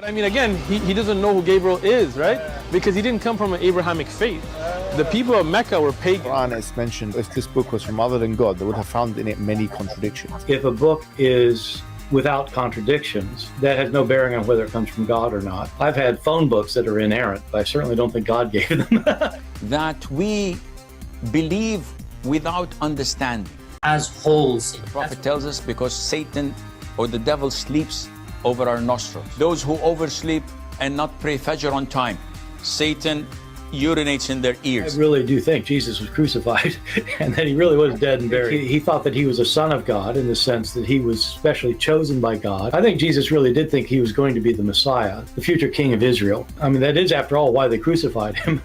I mean, again, he doesn't know who Gabriel is, right? Because he didn't come from an Abrahamic faith. The people of Mecca were pagan. Quran is mentioned, if this book was from other than God, they would have found in it many contradictions. If a book is without contradictions, that has no bearing on whether it comes from God or not. I've had phone books that are inerrant, but I certainly don't think God gave them. That we believe without understanding. As wholes. The Prophet tells us because Satan or the devil sleeps over our nostrils. Those who oversleep and not pray Fajr on time, Satan urinates in their ears. I really do think Jesus was crucified and that he really was dead and buried. He thought that he was a son of God in the sense that he was specially chosen by God. I think Jesus really did think he was going to be the Messiah, the future king of Israel. I mean, that is, after all, why they crucified him.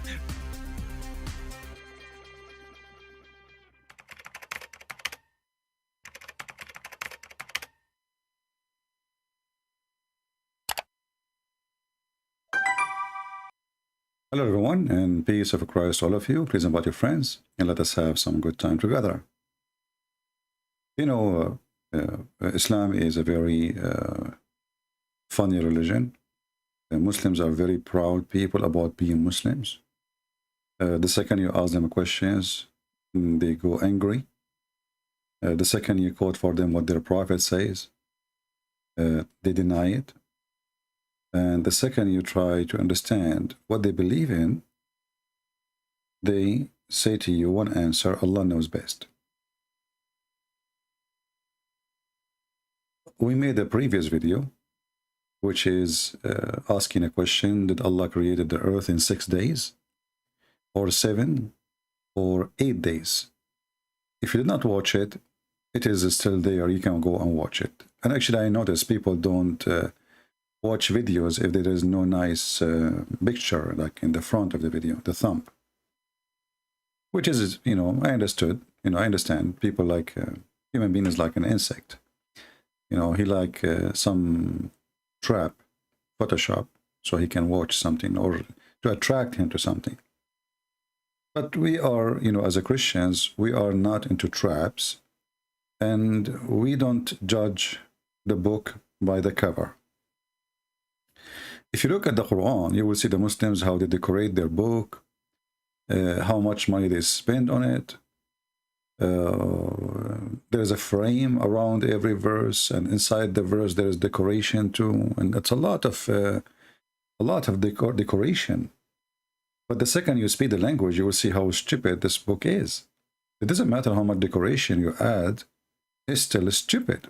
Hello everyone, and peace of Christ to all of you. Please invite your friends and let us have some good time together. You know, Islam is a very funny religion. Muslims are very proud people about being Muslims. The second you ask them questions, they go angry. The second you quote for them what their prophet says, they deny it. And the second you try to understand what they believe in, they say to you one answer: Allah knows best. We made a previous video, which is asking a question: did Allah created the earth in 6 days, or 7, or 8 days? If you did not watch it, it is still there. You can go and watch it. And actually, I notice people don't watch videos if there is no nice picture like in the front of the video, the thumb, which is, you know, I understood, you know, I understand people like human being is like an insect, you know, he like some trap, Photoshop, so he can watch something or to attract him to something. But we are, you know, as a Christians, we are not into traps, and we don't judge the book by the cover. If you look at the Quran, you will see the Muslims, how they decorate their book, how much money they spend on it. There's a frame around every verse, and inside the verse there is decoration too, and it's a lot of decoration. But the second you speak the language, you will see how stupid this book is. It doesn't matter how much decoration you add, it's still stupid.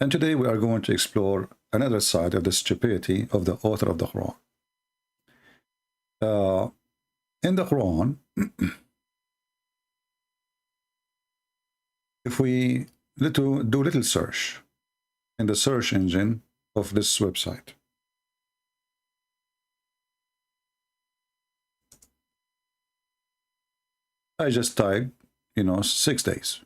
And today we are going to explore another side of the stupidity of the author of the Quran. In the Quran, if we do little search in the search engine of this website, I just typed, you know, 6 days.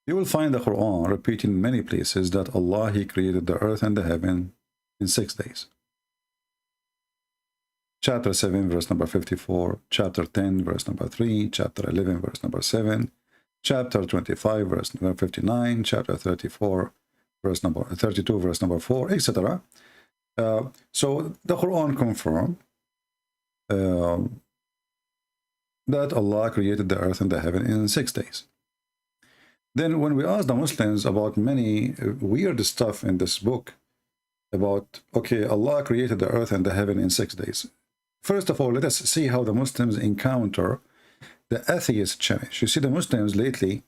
You will find the Quran repeating in many places that Allah, He created the earth and the heaven in 6 days. Chapter 7, verse number 54, chapter 10, verse number 3, chapter 11, verse number 7, chapter 25, verse number 59, chapter 34, verse number 32, verse number 4, etc. So the Quran confirmed that Allah created the earth and the heaven in 6 days. Then when we ask the Muslims about many weird stuff in this book, about, okay, Allah created the earth and the heaven in 6 days. First of all, let us see how the Muslims encounter the atheist challenge. You see, the Muslims lately,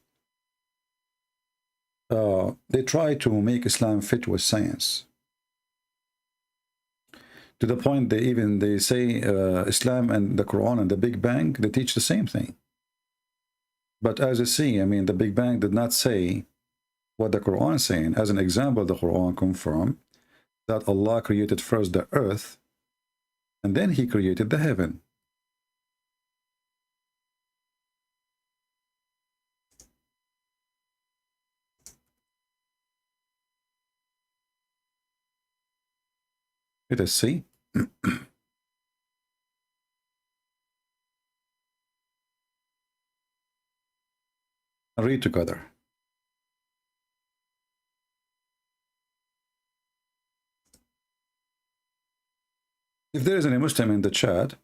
they try to make Islam fit with science. To the point they say Islam and the Quran and the Big Bang, they teach the same thing. But as you see, I mean, the Big Bang did not say what the Quran is saying. As an example, the Quran confirmed that Allah created first the earth, and then He created the heaven. Let us see. Read together. If there is any Muslim in the chat,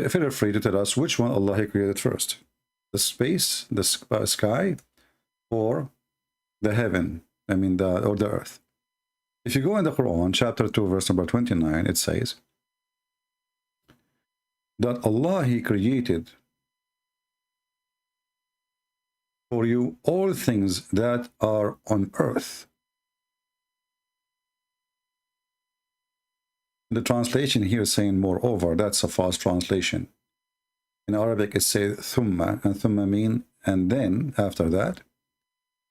feel free to tell us which one Allah He created first. The space, the sky, or the heaven, or the earth. If you go in the Quran, chapter 2, verse number 29, it says that Allah He created for you all things that are on earth. The translation here is saying moreover. That's a false translation. In Arabic it says thumma, and thumma mean and then. After that,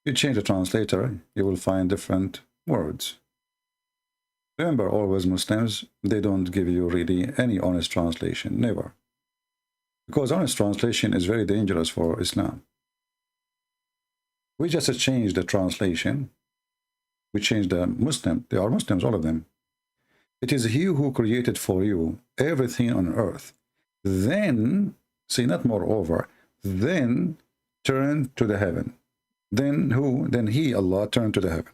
you change the translator, you will find different words. Remember, always Muslims, they don't give you really any honest translation, never. Because honest translation is very dangerous for Islam. We just changed the translation. We changed the Muslim. They are Muslims, all of them. It is He who created for you everything on earth. Then, see, not moreover, then turn to the heaven. Then who? Then He, Allah, turned to the heaven.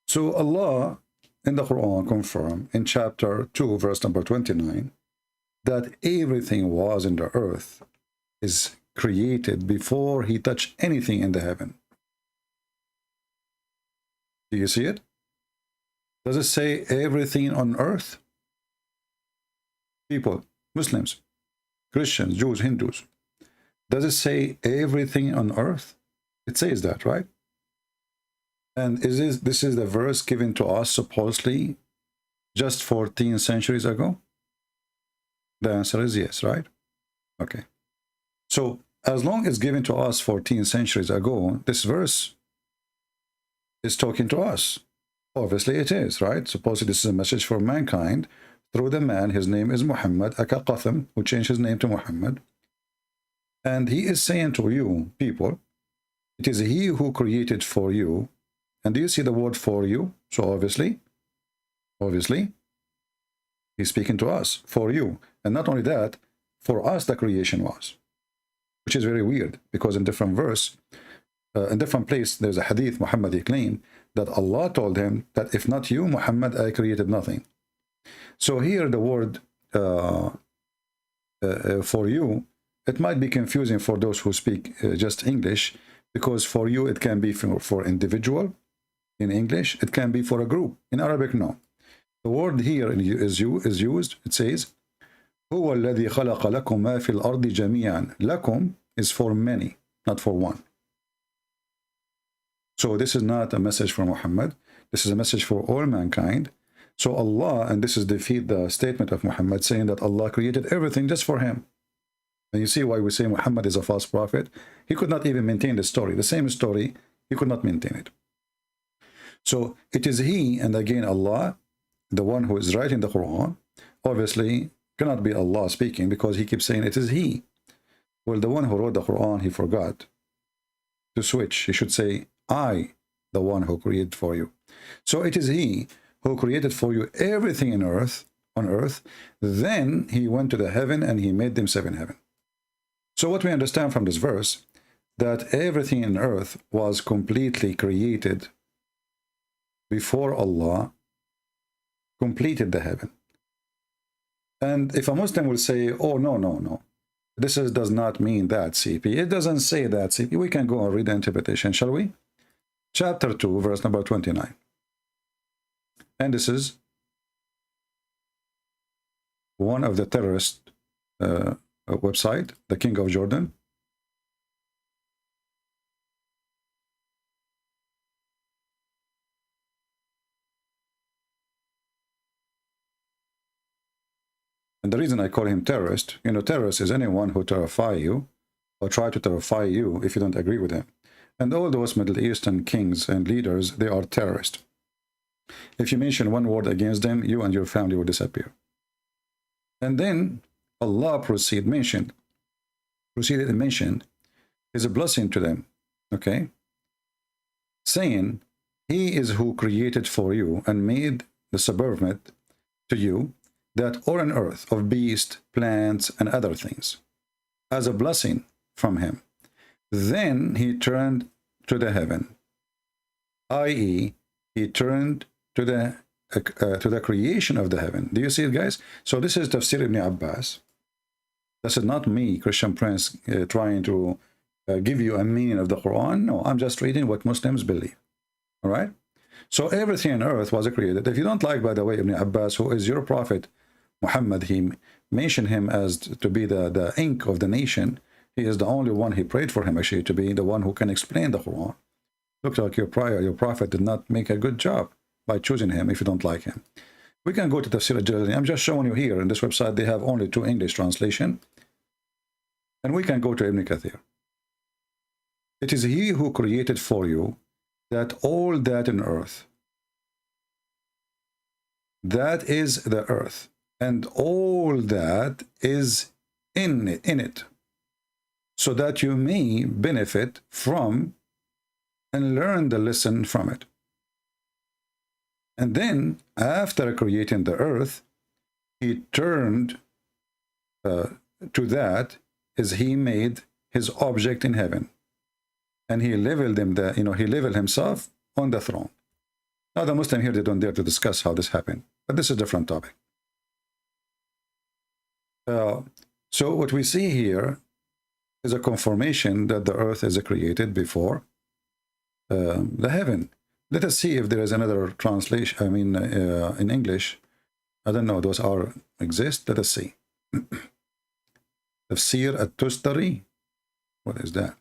So Allah in the Quran confirmed in chapter 2, verse number 29, that everything was in the earth is created before He touched anything in the heaven. Do you see it? Does it say everything on earth? People, Muslims, Christians, Jews, Hindus. Does it say everything on earth? It says that, right? And this is the verse given to us supposedly just 14 centuries ago? The answer is yes, right? Okay. So as long as given to us 14 centuries ago, this verse is talking to us. Obviously it is, right? Supposedly this is a message for mankind through the man. His name is Muhammad, Aka Qatham, who changed his name to Muhammad. And he is saying to you, people, it is He who created for you. And do you see the word for you? So obviously, He's speaking to us, for you. And not only that, for us the creation was. Which is very weird, because in different verse, in different place, there's a hadith, Muhammad, he claimed that Allah told him that if not you, Muhammad, I created nothing. So here the word for you, it might be confusing for those who speak just English, because for you it can be for individual in English, it can be for a group. In Arabic, no. The word here is used, it says, هو الذي خلق لكم ما في الأرض جميعا. لكم is for many, not for one. So this is not a message for Muhammad. This is a message for all mankind. So Allah, and this is defeat the statement of Muhammad saying that Allah created everything just for him. And you see why we say Muhammad is a false prophet. He could not even maintain the story. The same story, he could not maintain it. So it is He, and again Allah, the one who is writing the Quran, obviously cannot be Allah speaking, because He keeps saying it is He. Well, the one who wrote the Quran, he forgot to switch. He should say, I, the one who created for you. So it is He who created for you everything on earth. Then He went to the heaven and He made them 7 heaven. So what we understand from this verse, that everything on earth was completely created before Allah completed the heaven. And if a Muslim will say, oh, no, this does not mean that, CP. It doesn't say that, CP. We can go and read the interpretation, shall we? Chapter 2, verse number 29. And this is one of the terrorist website, the King of Jordan. And the reason I call him terrorist, terrorist is anyone who terrify you or try to terrify you if you don't agree with him. And all those Middle Eastern kings and leaders, they are terrorists. If you mention one word against them, you and your family will disappear. And then Allah proceeded and mentioned His blessing to them, okay? Saying, He is who created for you and made the subservient to you that are on earth of beasts, plants, and other things, as a blessing from Him. Then He turned to the heaven, i.e., He turned to the to the creation of the heaven. Do you see it, guys? So this is Tafsir Ibn Abbas. This is not me, Christian Prince, trying to give you a meaning of the Quran. No, I'm just reading what Muslims believe. All right? So everything on earth was created. If you don't like, by the way, Ibn Abbas, who is your prophet, Muhammad, he mentioned him as to be the ink of the nation. He is the only one, he prayed for him actually to be the one who can explain the Quran. Looks like your prophet did not make a good job by choosing him if you don't like him. We can go to Tafsir al-Jalalain. I'm just showing you here in this website, they have only 2 English translation. And we can go to Ibn Kathir. It is he who created for you that all that in earth, that is the earth, and all that is in it, so that you may benefit from and learn the lesson from it. And then, after creating the earth, he turned to that as he made his object in heaven. And he leveled him there, he leveled himself on the throne. Now the Muslim here, they don't dare to discuss how this happened, but this is a different topic. So what we see here is a confirmation that the earth is created before the heaven. Let us see if there is another translation, in English. I don't know, those exist. Let us see. Tafsir at-Tustari. What is that?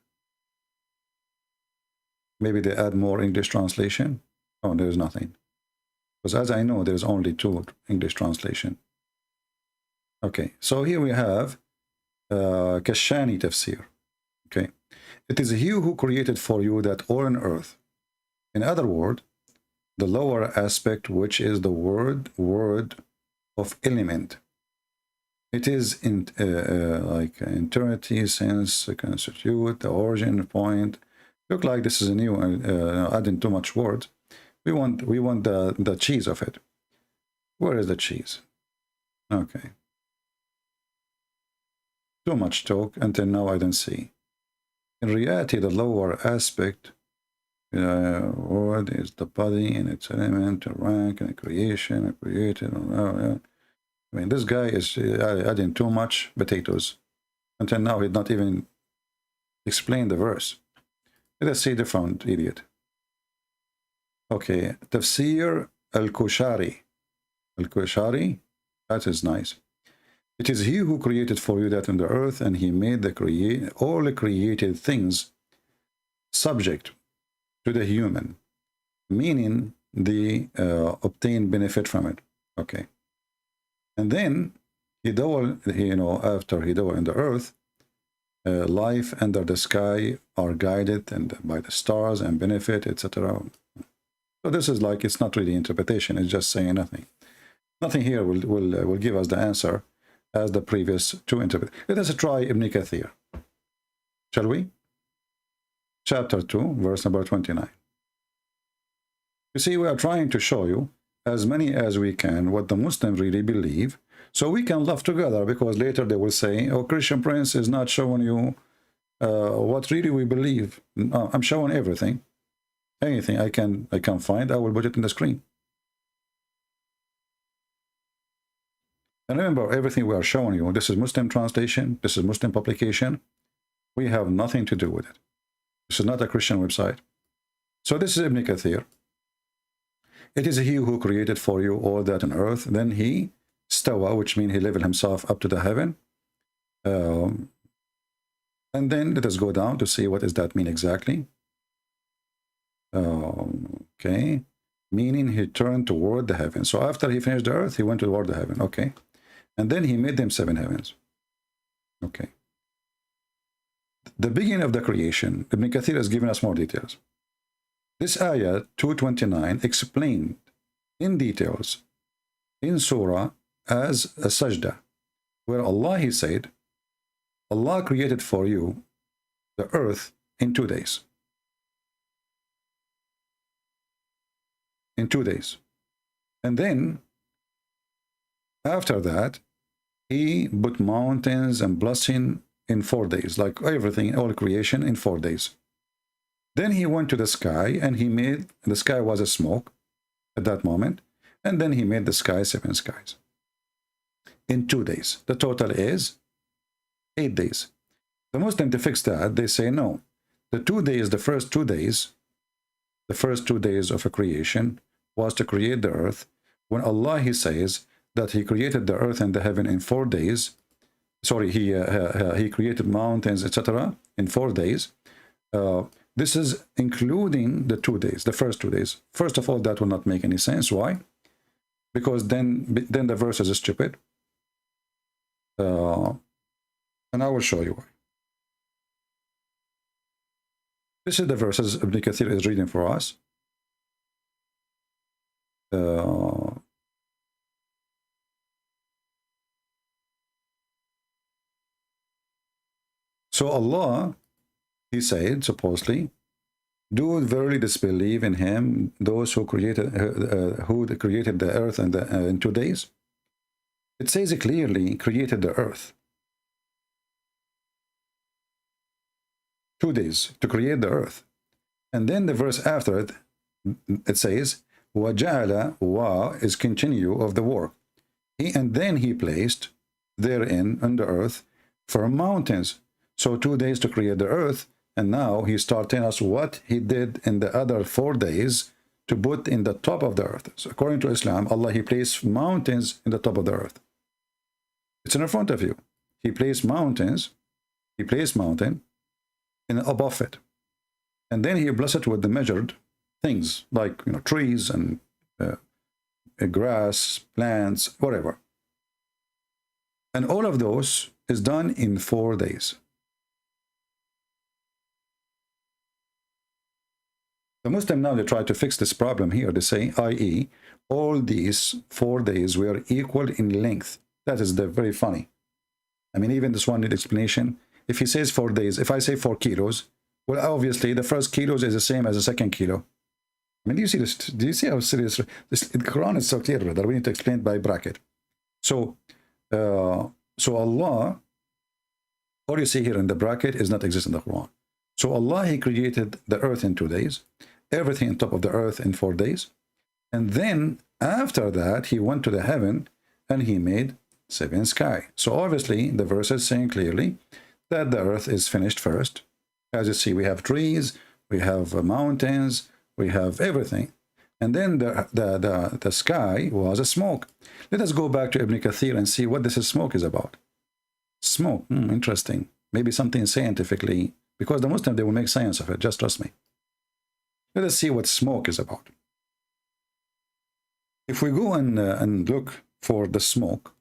Maybe they add more English translation. Oh, there is nothing. Because as I know, there's only 2 English translation. Okay, so here we have Kashani Tafsir. Okay, it is he who created for you that all on earth. In other words, the lower aspect, which is the word of element. It is in like eternity, sense, constitute, the origin point. Look like this is a new adding too much word. We want the cheese of it. Where is the cheese? Okay. Too much talk until now I don't see. In reality, the lower aspect word is the body and its element, rank and creation, created. This guy is adding too much potatoes. Until now, he did not even explain the verse. Let us see the different idiot. Okay, Tafsir al-Kushari. Al-Kushari, that is nice. It is he who created for you that on the earth, and he made all the created things subject to the human, meaning the obtain benefit from it. Okay. And then after he dwelt in the earth, life under the sky are guided and by the stars and benefit, etc. So this is like, it's not really interpretation, it's just saying nothing. Nothing here will give us the answer as the previous 2 interpretations. Let us try Ibn Kathir. Shall we? Chapter 2, verse number 29. You see, we are trying to show you as many as we can what the Muslims really believe, so we can laugh together, because later they will say, oh, Christian Prince is not showing you what really we believe. No, I'm showing everything. Anything I can find, I will put it in the screen. And remember, everything we are showing you, this is Muslim translation, this is Muslim publication. We have nothing to do with it. This is not a Christian website. So this is Ibn Kathir. It is he who created for you all that on earth. Then he stawa, which means he leveled himself up to the heaven. And then let us go down to see what does that mean exactly. Okay, meaning he turned toward the heaven. So after he finished the earth, he went toward the heaven. Okay, and then he made them 7 heavens. Okay. The beginning of the creation, Ibn Kathir has given us more details. This ayah 229 explained in details in surah as a sajda, where Allah, he said, Allah created for you the earth in 2 days. In 2 days. And then after that, he put mountains and blessing in 4 days, like everything, all creation in 4 days. Then he went to the sky, and he made, the sky was a smoke at that moment. And then he made the sky 7 skies in 2 days. The total is 8 days. The Muslim, to fix that, they say no. The 2 days, the first 2 days of a creation was to create the earth. When Allah, he says that he created the earth and the heaven in 4 days. Sorry, he created mountains, etc. in 4 days. This is including the 2 days, the first 2 days. First of all, that will not make any sense. Why? Because then the verse is stupid. And I will show you why. This is the verses Ibn Kathir is reading for us. So Allah, he said, supposedly, do verily disbelieve in him those who created the earth and in 2 days. It says clearly, created the earth. 2 days to create the earth. And then the verse after it, it says, وَجَعَلَ wa is continue of the work. And then he placed therein on the earth for mountains. So 2 days to create the earth, and now he started telling us what he did in the other 4 days to put in the top of the earth. So according to Islam, Allah, he placed mountains in the top of the earth. It's in front of you. He placed mountains. He placed mountain in above it, and then he blessed it with the measured things like trees and grass, plants, whatever. And all of those is done in 4 days. The Muslim now, they try to fix this problem here. They say, i.e., all these 4 days were equal in length. That is very funny. I mean, even this one need explanation. If he says 4 days, if I say 4 kilos, well, obviously the first kilos is the same as the second kilo. I mean, do you see this? Do you see how serious this? The Quran is so clear that we need to explain it by bracket. So Allah, all you see here in the bracket is not exist in the Quran. So Allah, he created the earth in 2 days, everything on top of the earth in 4 days, and then after that he went to the heaven and he made 7 sky. So obviously the verse is saying clearly that the earth is finished first. As you see, we have trees, we have mountains, we have everything. And then the sky was a smoke. Let us go back to Ibn Kathir and see what this smoke is about. Smoke, interesting. Maybe something scientifically, because the Muslim, they will make science of it, just trust me. Let us see what smoke is about. If we go and look for the smoke,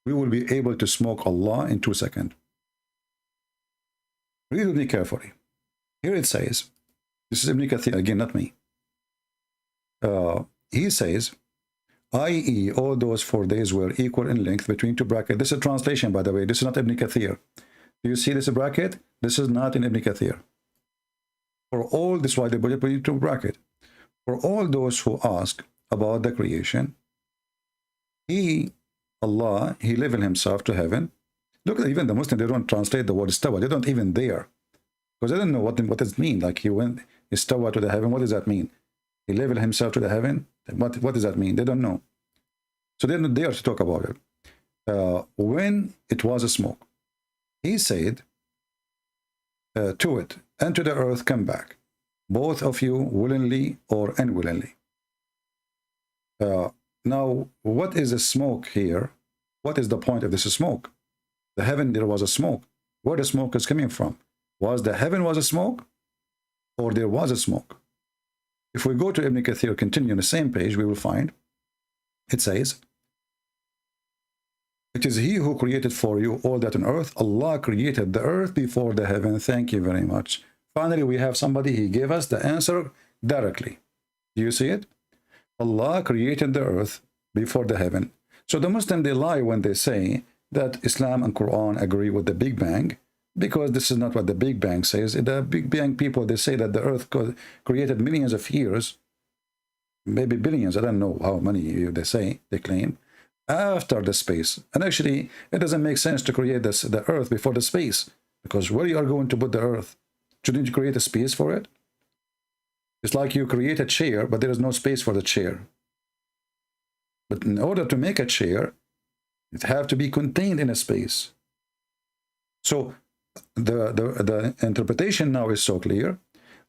we will be able to smoke Allah in 2 seconds. Read with me carefully. Here it says, this is Ibn Kathir, again, not me. He says, i.e., all those 4 days were equal in length between 2 brackets. This is a translation, by the way. This is not Ibn Kathir. Do you see this bracket? This is not in Ibn Kathir. For all, this is why they put it in 2 brackets. For all those who ask about the creation, Allah, he leveled himself to heaven. Look, even the Muslims, they don't translate the word istawa. They don't even dare. Because they don't know what does it mean. Like he went istawa to the heaven. What does that mean? He leveled himself to the heaven. What does that mean? They don't know. So they don't dare to talk about it. When it was a smoke, he said to it, and to the earth come back, both of you willingly or unwillingly. Now, what is the smoke here? What is the point of this smoke? The heaven, there was a smoke. Where the smoke is coming from? Was the heaven was a smoke? Or there was a smoke? If we go to Ibn Kathir, continue on the same page, we will find, it says, it is he who created for you all that on earth. Allah created the earth before the heaven. Thank you very much. Finally, we have somebody, he gave us the answer directly. Do you see it? Allah created the earth before the heaven. So the Muslims, they lie when they say that Islam and Quran agree with the Big Bang, because this is not what the Big Bang says. The Big Bang people, they say that the earth created millions of years, maybe billions, I don't know how many they say, they claim, after the space. And actually, it doesn't make sense to create the earth before the space, because where you are going to put the earth? Shouldn't you create a space for it? It's like you create a chair, but there is no space for the chair. But in order to make a chair, it have to be contained in a space. So the interpretation now is so clear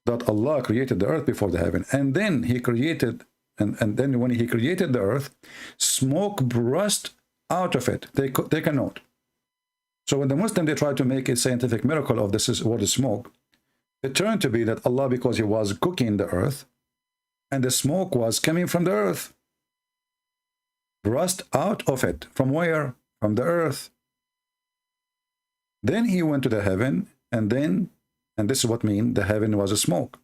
that Allah created the earth before the heaven, and then he created, and then when he created the earth, smoke burst out of it. Take a note. So when the Muslim, they try to make a scientific miracle of this word smoke, it turned to be that Allah, because he was cooking the earth, and the smoke was coming from the earth, burst out of it. From where? From the earth. Then he went to the heaven, and this is what means the heaven was a smoke.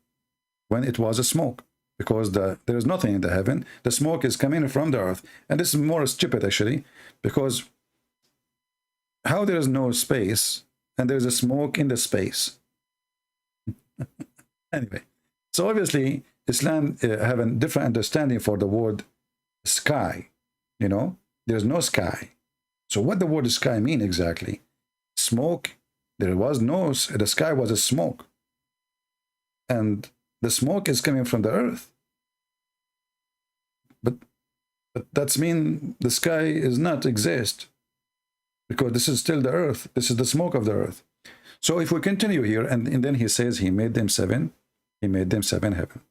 When it was a smoke, because there is nothing in the heaven, the smoke is coming from the earth. And this is more stupid actually, because how there is no space and there is a smoke in the space? Anyway, so obviously Islam have a different understanding for the word sky. You know, there's no sky. So what the word sky mean exactly? Smoke. There was no, the sky was a smoke, and the smoke is coming from the earth. But that's mean the sky is not exist, because this is still the earth. This is the smoke of the earth. So if we continue here, and then he says he made them seven. He made them seven heaven.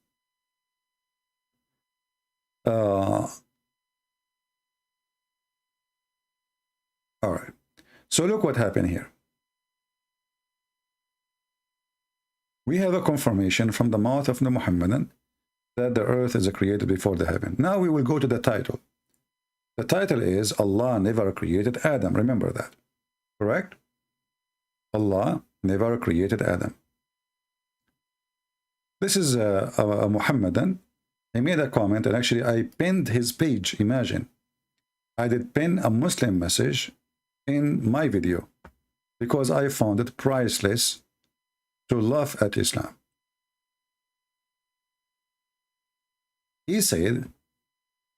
All right. So look what happened here. We have a confirmation from the mouth of the Muhammadan that the earth is created before the heaven. Now we will go to the title. The title is Allah never created Adam. Remember that. Correct? Allah never created Adam. This is a Muhammadan. He made a comment, and actually I pinned his page. Imagine. I did pin a Muslim message in my video because I found it priceless to laugh at Islam. He said,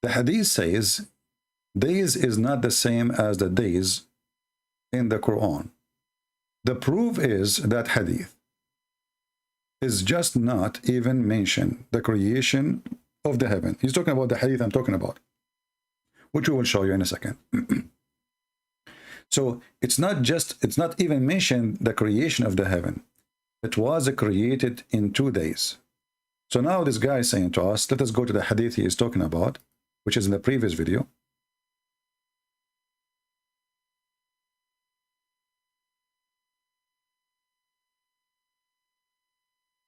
the hadith says, days is not the same as the days in the Quran. The proof is that hadith is just not even mention the creation of the heaven. He's talking about the hadith I'm talking about, which we will show you in a second. So it's not even mention the creation of the heaven. It was created in 2 days. So now this guy is saying to us, let us go to the hadith he is talking about, which is in the previous video.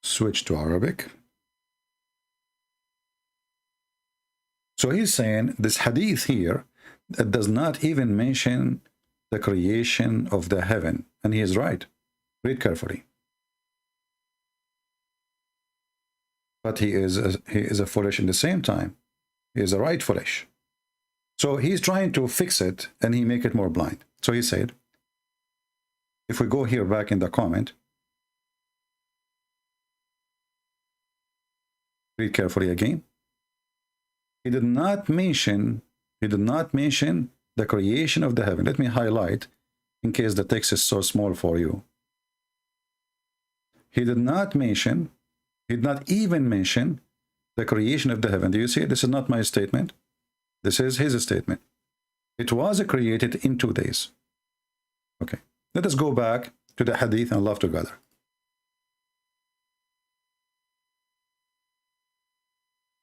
Switch to Arabic. So he's saying this hadith here, it does not even mention the creation of the heaven. And he is right. Read carefully. But he is a foolish in the same time. He is a right foolish. So he's trying to fix it, and he make it more blind. So he said, if we go here back in the comment, read carefully again. He did not mention the creation of the heaven. Let me highlight in case the text is so small for you. He did not even mention the creation of the heaven. Do you see? This is not my statement. This is his statement. It was created in 2 days. Okay. Let us go back to the hadith and laugh together.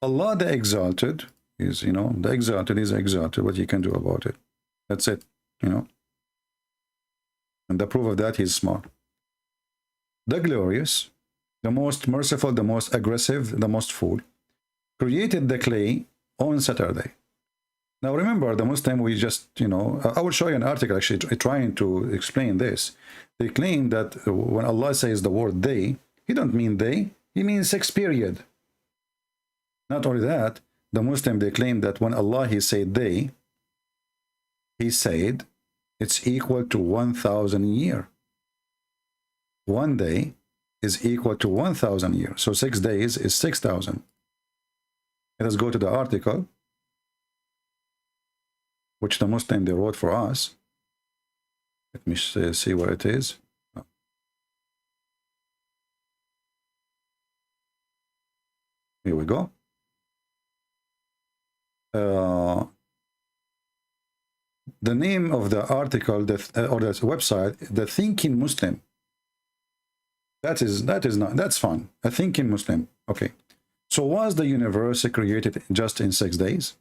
Allah the Exalted is, the Exalted is exalted. What you can do about it? That's it, And the proof of that, he's smart. The Glorious, the most merciful, the most aggressive, the most full, created the clay on Saturday. Now remember, the Muslim, we just, I will show you an article actually trying to explain this. They claim that when Allah says the word they, he don't mean they, he means 6 period. Not only that, the Muslim, they claim that when Allah, he said they, he said it's equal to 1,000 years. 1 day is equal to 1,000 years. So 6 days is 6,000. Let us go to the article, which the Muslim, they wrote for us. Let me see where it is. Here we go. The name of the article, or the website, The Thinking Muslim. That's fun. A thinking Muslim. Okay. So was the universe created just in 6 days?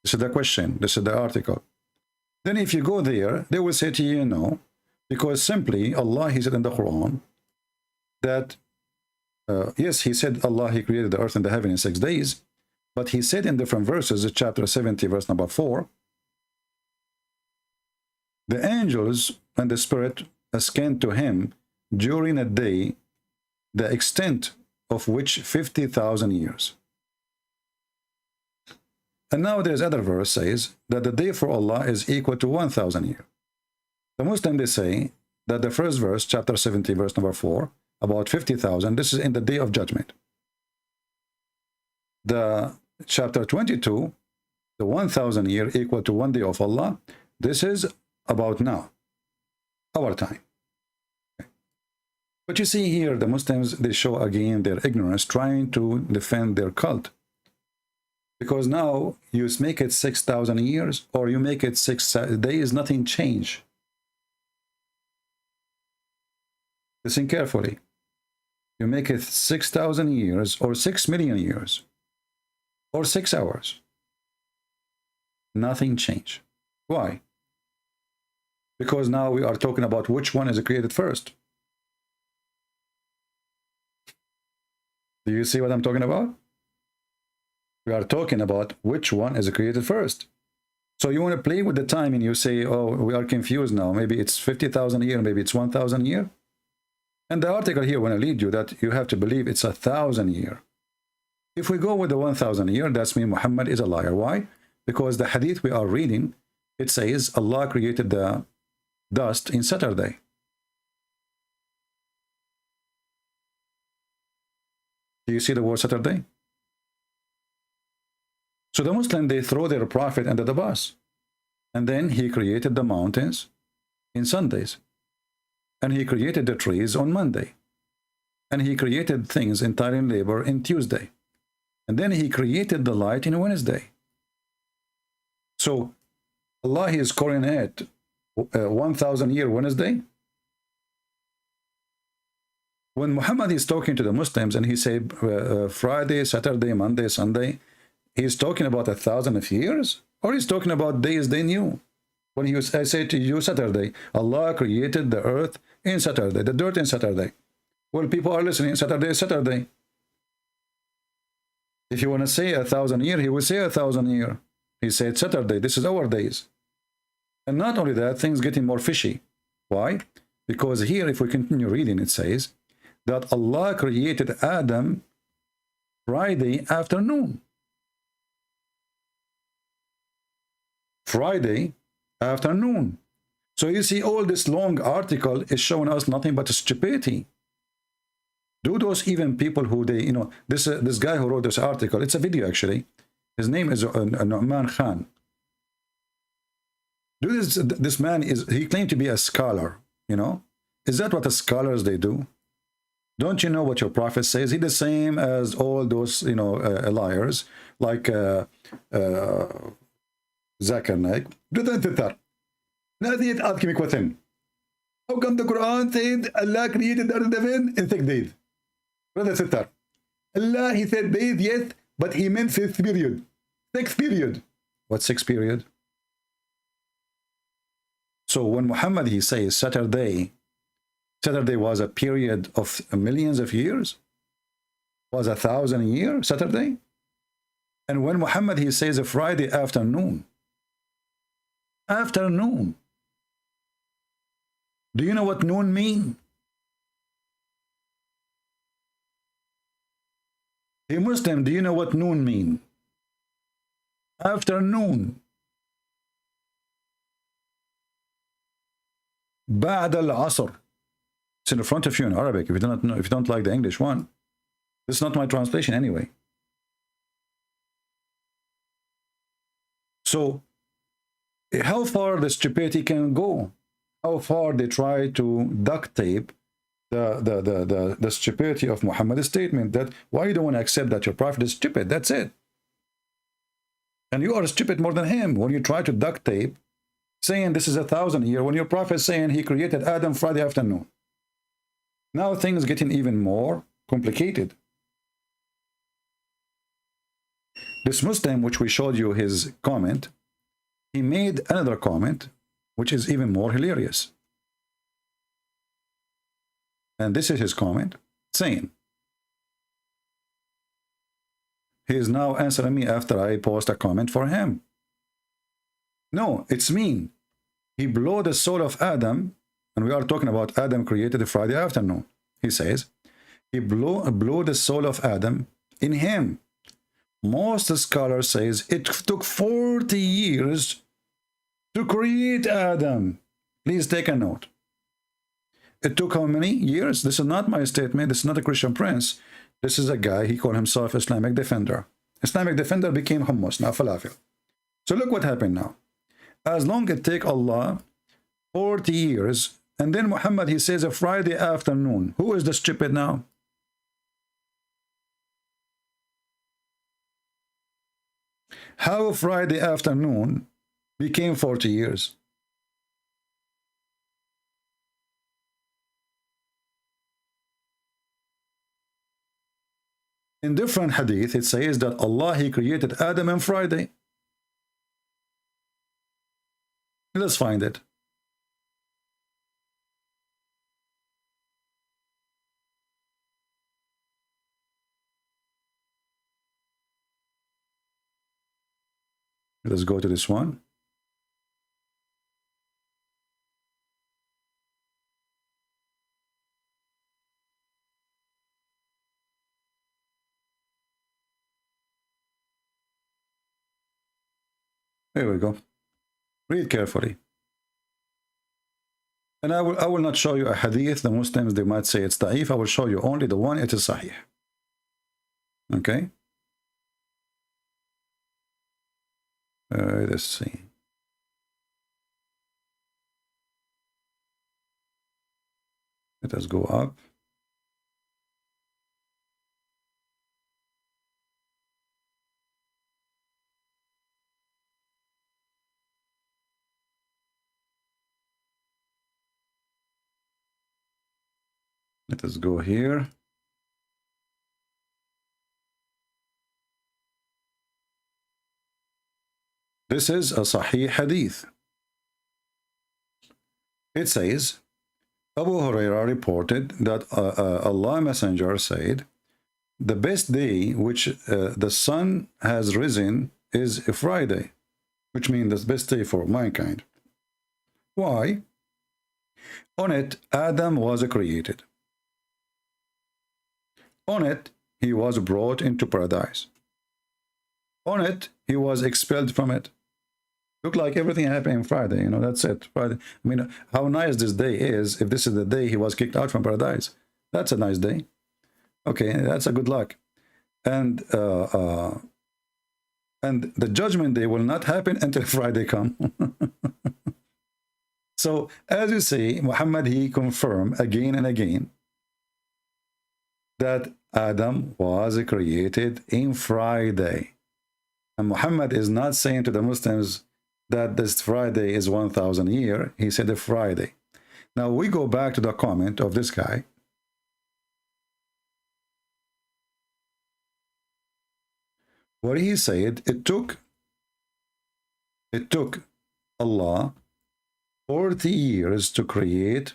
This is the question. This is the article. Then if you go there, they will say to you, no, because simply Allah, he said in the Quran that, yes, he said Allah, he created the earth and the heaven in 6 days, but he said in different verses, chapter 70, verse number 4, the angels and the spirit ascend to him during a day, the extent of which 50,000 years. And now there's other verse says that the day for Allah is equal to 1,000 years. The Muslim, they say that the first verse, chapter 70, verse number 4, about 50,000, this is in the day of judgment. The chapter 22, the 1,000 year equal to 1 day of Allah, this is about now, our time. But you see here, the Muslims, they show again their ignorance, trying to defend their cult. Because now you make it 6,000 years, or you make it 6 days, nothing change. Listen carefully. You make it 6,000 years, or 6 million years, or 6 hours. Nothing change. Why? Because now we are talking about which one is created first. Do you see what I'm talking about? We are talking about which one is created first. So you want to play with the time and you say, oh, we are confused now. Maybe it's 50,000 year, maybe it's 1,000 year. And the article here want to lead you that you have to believe it's 1,000 year. If we go with the 1,000 year, that's mean Muhammad is a liar. Why? Because the hadith we are reading, it says Allah created the dust in Saturday. Do you see the word Saturday? So the Muslim, they throw their prophet under the bus. And then he created the mountains in Sundays. And he created the trees on Monday. And he created things in time and labor in Tuesday. And then he created the light in Wednesday. So Allah is calling it 1,000 year Wednesday. When Muhammad is talking to the Muslims and he said Friday, Saturday, Monday, Sunday, he's talking about 1,000 of years, or he's talking about days they knew. When I say to you Saturday, Allah created the earth in Saturday, the dirt in Saturday. Well, people are listening, Saturday is Saturday. If you want to say 1,000 year, he will say 1,000 year. He said Saturday, this is our days. And not only that, things getting more fishy. Why? Because here, if we continue reading, it says that Allah created Adam Friday afternoon. Friday afternoon. So you see, all this long article is showing us nothing but stupidity. Do those even people who they, you know, this guy who wrote this article, it's a video actually. His name is Nu'man Khan. Do this man is, he claimed to be a scholar, you know. Is that what the scholars they do? Don't you know what your prophet says? He's the same as all those, you know, liars like Zakir Naik. How come the Quran said Allah created the earth and heaven in 6 days? Brother sister, Allah, he said days, yes, but he meant 6th period. 6th period. What 6th period? So when Muhammad, he says Saturday was a period of millions of years, was 1,000 years, Saturday. And when Muhammad, he says a Friday afternoon, do you know what noon mean? Hey Muslim, do you know what noon mean? Afternoon. بعد العصر. It's in the front of you in Arabic. If you don't know, if you don't like the English one, this is not my translation anyway. So, how far the stupidity can go? How far they try to duct tape the stupidity of Muhammad's statement that why you don't want to accept that your prophet is stupid. That's it. And you are stupid more than him when you try to duct tape saying this is 1,000 years when your prophet is saying he created Adam Friday afternoon. Now things getting even more complicated. This Muslim, which we showed you his comment, he made another comment which is even more hilarious. And this is his comment saying, he is now answering me after I post a comment for him. No, it's mean. He blew the soul of Adam, and we are talking about Adam created Friday afternoon. He says, he blew the soul of Adam in him. Most scholars says it took 40 years to create Adam. Please take a note. It took how many years? This is not my statement. This is not a Christian Prince. This is a guy, he called himself Islamic Defender. Islamic Defender became hummus, now falafel. So look what happened now. As long as it take Allah 40 years, and then Muhammad, he says a Friday afternoon. Who is the stupid now? How Friday afternoon became 40 years? In different hadith, it says that Allah, he created Adam on Friday. Let's find it. Let's go to this one. Here we go. Read carefully. And I will not show you a hadith. The Muslims, they might say it's da'if. I will show you only the one, it is sahih. Okay? Let's see. Let us go up. Let us go here. This is a Sahih Hadith. It says, Abu Hurairah reported that Allah Messenger said, the best day which the sun has risen is a Friday, which means the best day for mankind. Why? On it, Adam was created. On it, he was brought into paradise. On it, he was expelled from it. Look like everything happened on Friday, you know, that's it. Friday. I mean, how nice this day is if this is the day he was kicked out from paradise. That's a nice day. Okay, that's a good luck. And the judgment day will not happen until Friday come. So, as you see, Muhammad, he confirmed again and again that Adam was created in Friday. And Muhammad is not saying to the Muslims that this Friday is 1,000 years. He said a Friday. Now we go back to the comment of this guy. What he said, it took Allah 40 years to create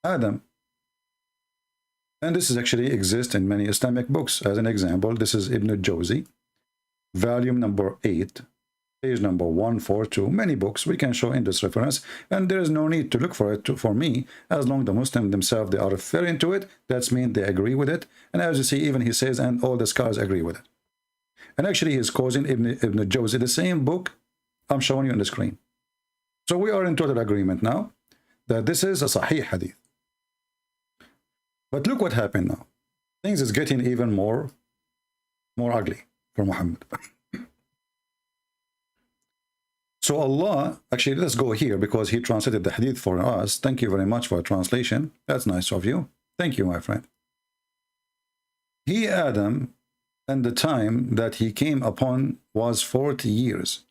Adam. And this is actually exists in many Islamic books. As an example, this is Ibn Jawzi, volume number 8, page number 142. Many books we can show in this reference, and there is no need to look for it for me. As long as the Muslims themselves, they are referring to it, that means they agree with it. And as you see, even he says, and all the scholars agree with it. And actually, he is causing Ibn Jawzi, the same book I'm showing you on the screen. So we are in total agreement now that this is a Sahih Hadith. But look what happened now. Things is getting even more ugly for Muhammad. So Allah, actually, let's go here because he translated the hadith for us. Thank you very much for translation. That's nice of you. Thank you, my friend. He, Adam, and the time that he came upon was 40 years,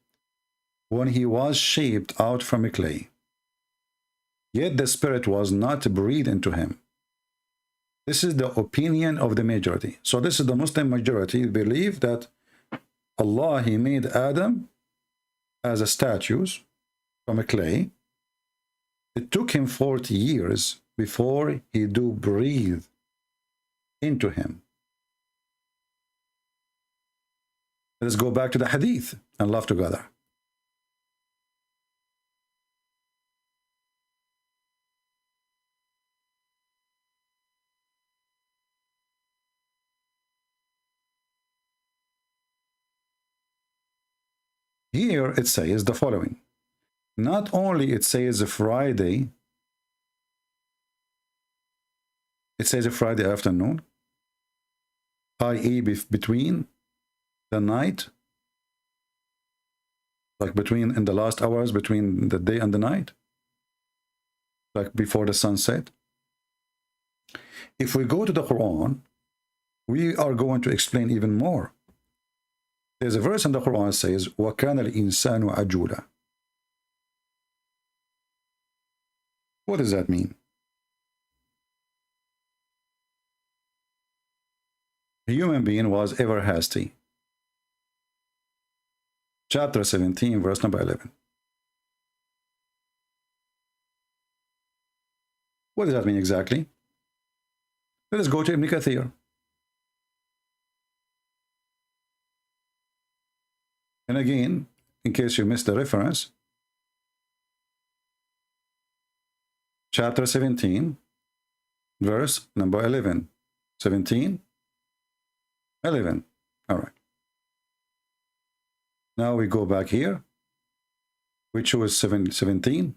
when he was shaped out from clay. Yet the spirit was not breathed into him. This is the opinion of the majority. So this is the Muslim majority believe that Allah, he made Adam as a statues from a clay. It took him 40 years before he do breathe into him. Let's go back to the hadith and laugh together. Here it says the following. Not only it says Friday, it says a Friday afternoon, i.e. between the night, like between in the last hours between the day and the night, like before the sunset. If we go to the Quran, we are going to explain even more. There's a verse in the Quran that says, وَكَانَ الْإِنسَانُ عَجُولًا. What does that mean? A human being was ever hasty. Chapter 17, verse number 11. What does that mean exactly? Let us go to Ibn Kathir. And again, in case you missed the reference, chapter 17, verse number 11. 17, 11. All right. Now we go back here. We choose 17.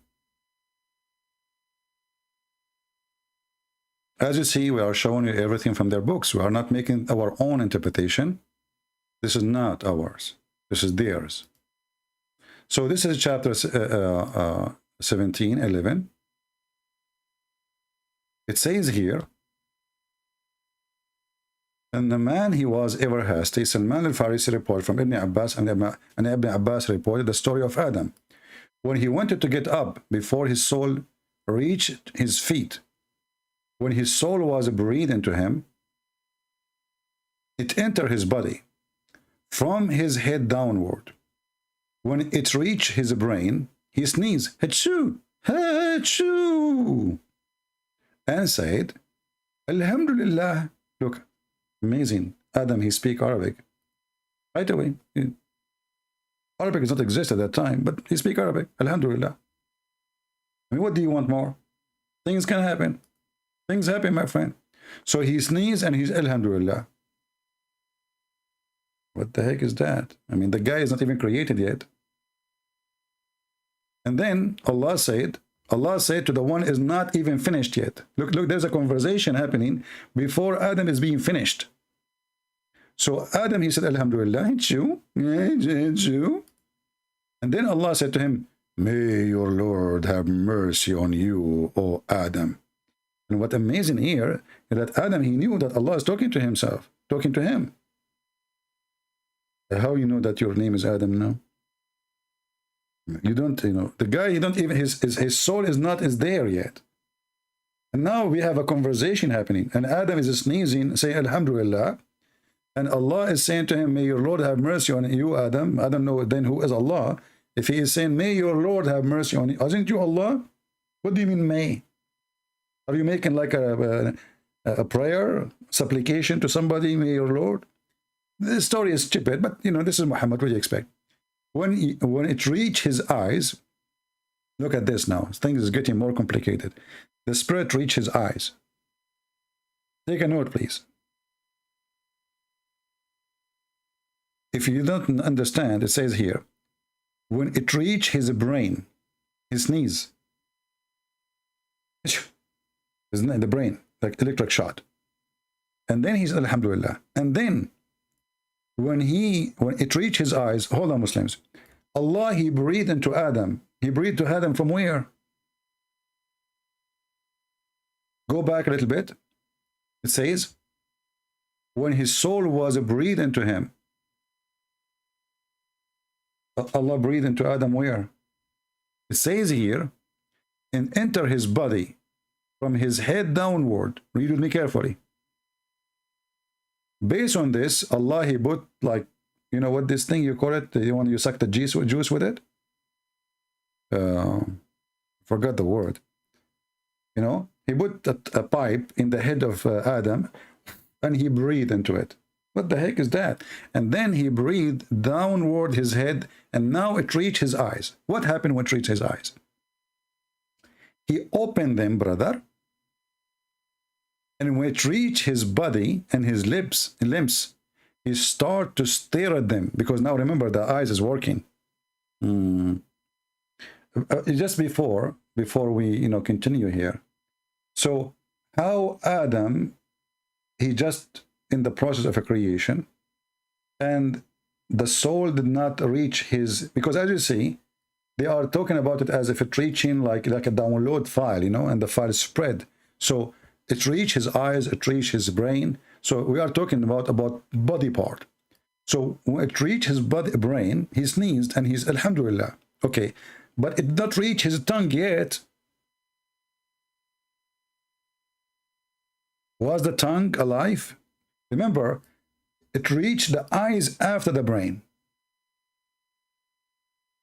As you see, we are showing you everything from their books. We are not making our own interpretation. This is not ours. This is theirs. So this is chapter 17, 11. It says here, and the man he was ever hasty. Salman al-Farisi reported from Ibn Abbas, and Ibn Abbas reported the story of Adam. When he wanted to get up before his soul reached his feet, when his soul was breathed into him, it entered his body from his head downward. When it reached his brain, he sneezed, Hachoo, Hachoo, and said, Alhamdulillah. Look, amazing. Adam, he speaks Arabic. Right away. Arabic does not exist at that time, but he speaks Arabic. Alhamdulillah. I mean, what do you want more? Things can happen. Things happen, my friend. So he sneezed and he's Alhamdulillah. What the heck is that? I mean, the guy is not even created yet. And then Allah said to the one is not even finished yet. Look, there's a conversation happening before Adam is being finished. So Adam, he said, Alhamdulillah, it's you. It's you. And then Allah said to him, may your Lord have mercy on you, O Adam. And what amazing here is that Adam, he knew that Allah is talking to himself, talking to him. How you know that your name is Adam now? You don't, the guy, you don't even, his soul is there yet. And now we have a conversation happening, and Adam is sneezing, saying Alhamdulillah, and Allah is saying to him, may your Lord have mercy on you, Adam. I don't know then who is Allah. If he is saying, may your Lord have mercy on you, isn't you Allah? What do you mean may? Are you making like a prayer, supplication to somebody, may your Lord? This story is stupid, but this is Muhammad. What do you expect? When it reached his eyes, look at this now. Things is getting more complicated. The spirit reached his eyes. Take a note, please. If you don't understand, it says here, when it reached his brain, his sneeze, isn't it the brain, like electric shot. And then he said, Alhamdulillah. And then when it reached his eyes, hold on, Muslims, Allah, he breathed into Adam. He breathed to Adam from where? Go back a little bit. It says, when his soul was breathed into him. Allah breathed into Adam where? It says here, and enter his body from his head downward. Read with me carefully. Based on this, Allah, he put, like, you know what this thing you call it? You want you suck the juice with it? Forgot the word. You know, he put a pipe in the head of Adam, and he breathed into it. What the heck is that? And then he breathed downward his head, and now it reached his eyes. What happened when it reached his eyes? He opened them, brother, and when it reached his body and his limbs, he started to stare at them, because now remember, the eyes is working. Just before we continue here. So how Adam, he just in the process of a creation, and the soul did not reach his, because as you see, they are talking about it as if it reaching like a download file, you know, and the file spread. So it reached his eyes, it reached his brain. So we are talking about body part. So when it reached his brain, he sneezed and he's Alhamdulillah. Okay, but it did not reach his tongue yet. Was the tongue alive? Remember, it reached the eyes after the brain.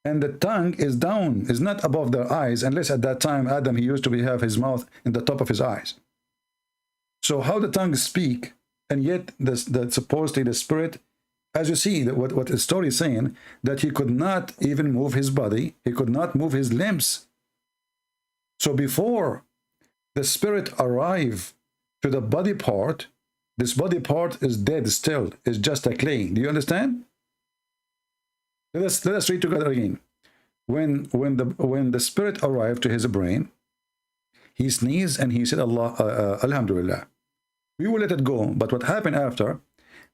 And the tongue is down, is not above the eyes, unless at that time Adam, he used to have his mouth in the top of his eyes. So how the tongue speak, and yet the supposedly the spirit, as you see, what the story is saying, that he could not even move his body, he could not move his limbs. So before the spirit arrived to the body part, this body part is dead still, it's just a clay. Do you understand? Let us read together again. When the spirit arrived to his brain, he sneezed and he said, Alhamdulillah. We will let it go. But what happened after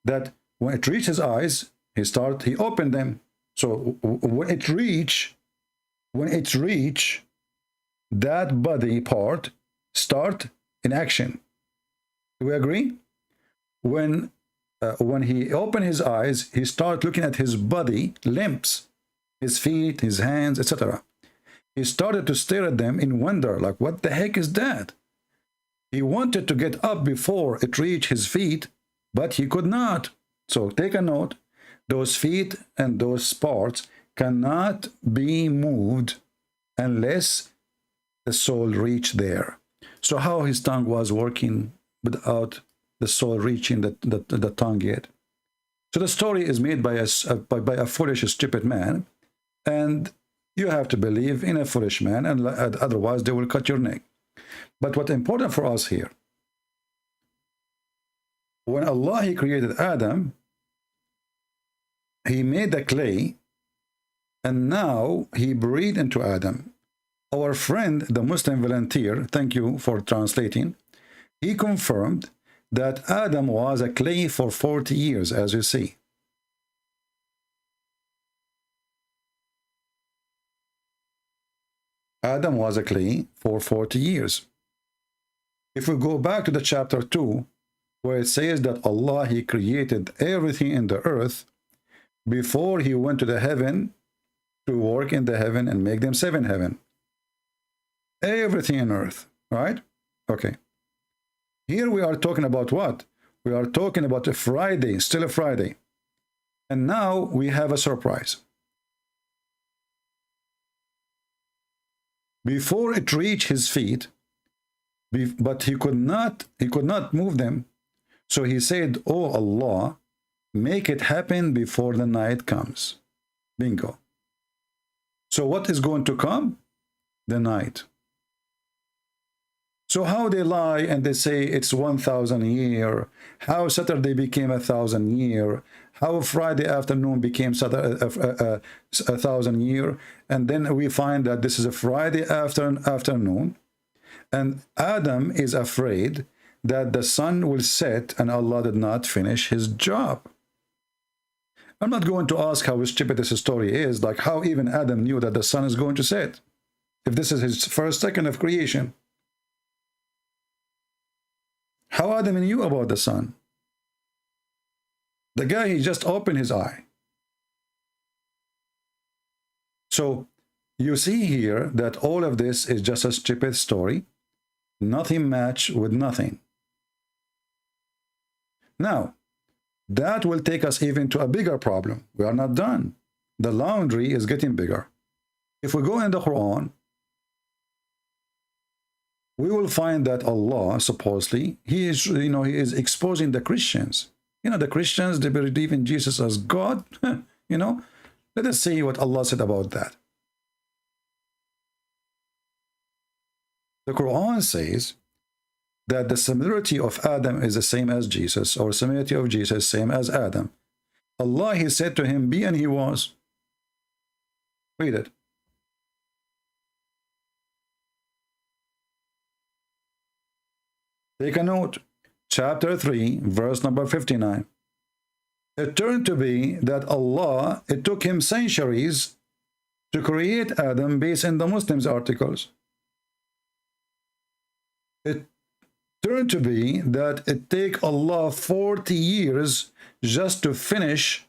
that, when it reached his eyes, he opened them. So when it reached that body part, start in action. Do we agree? When he opened his eyes, he started looking at his body, limbs, his feet, his hands, etc. He started to stare at them in wonder, like, what the heck is that? He wanted to get up before it reached his feet, but he could not. So take a note, those feet and those parts cannot be moved unless the soul reached there. So how his tongue was working without the soul reaching the tongue yet? So the story is made by a foolish, stupid man, and you have to believe in a foolish man, and otherwise they will cut your neck. But what's important for us here, when Allah, he created Adam, he made the clay, and now he breathed into Adam. Our friend, the Muslim volunteer, thank you for translating, he confirmed that Adam was a clay for 40 years, as you see. Adam was a clay for 40 years. If we go back to the chapter 2, where it says that Allah, he created everything in the earth before he went to the heaven to work in the heaven and make them 7 heaven. Everything in earth, right? Okay. Here we are talking about what? We are talking about a Friday, still a Friday. And now we have a surprise. Before it reached his feet, but he could not move them. So he said, oh Allah, make it happen before the night comes. Bingo. So what is going to come? The night. So how they lie and they say it's 1,000 year, how Saturday became 1,000 year, how Friday afternoon became 1,000 year, and then we find that this is a Friday afternoon, and Adam is afraid that the sun will set and Allah did not finish his job. I'm not going to ask how stupid this story is, like how even Adam knew that the sun is going to set, if this is his first second of creation. How Adam knew about the sun? The guy, he just opened his eye. So you see here that all of this is just a stupid story. Nothing match with nothing. Now, that will take us even to a bigger problem. We are not done. The laundry is getting bigger. If we go in the Quran, we will find that Allah, supposedly, he is exposing the Christians. The Christians, they believe in Jesus as God. Let us see what Allah said about that. The Quran says that the similarity of Adam is the same as Jesus, or similarity of Jesus same as Adam. Allah, he said to him, be, and he was. Read it. Take a note. Chapter 3, verse number 59. It turned to be that Allah, it took him centuries to create Adam based on the Muslims' articles. It turned to be that it take Allah 40 years just to finish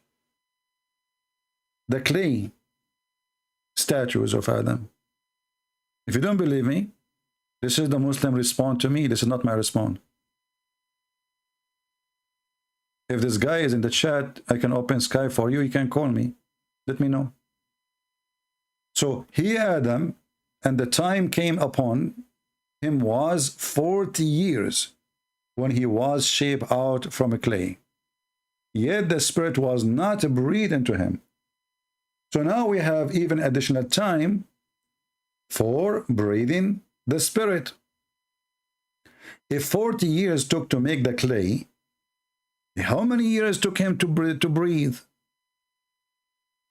the clay statues of Adam. If you don't believe me, this is the Muslim response to me. This is not my response. If this guy is in the chat, I can open Skype for you. You can call me. Let me know. So he, Adam, and the time came upon him was 40 years when he was shaped out from a clay. Yet the Spirit was not breathed into him. So now we have even additional time for breathing the Spirit. If 40 years took to make the clay, how many years took him to breathe?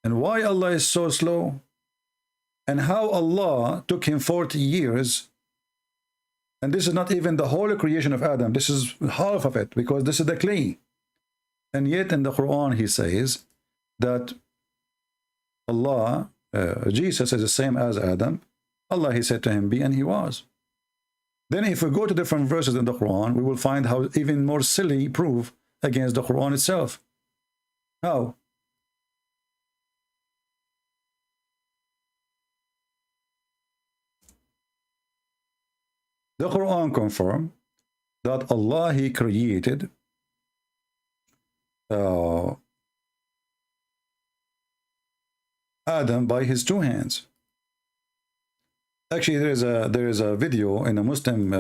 And why Allah is so slow? And how Allah took him 40 years? And this is not even the whole creation of Adam. This is half of it, because this is the clay. And yet in the Quran he says that Allah, Jesus is the same as Adam. Allah, he said to him, be, and he was. Then if we go to different verses in the Quran, we will find how even more silly proof against the Quran itself. How? The Quran confirms that Allah, he created Adam by his two hands. Actually, there is a video in a Muslim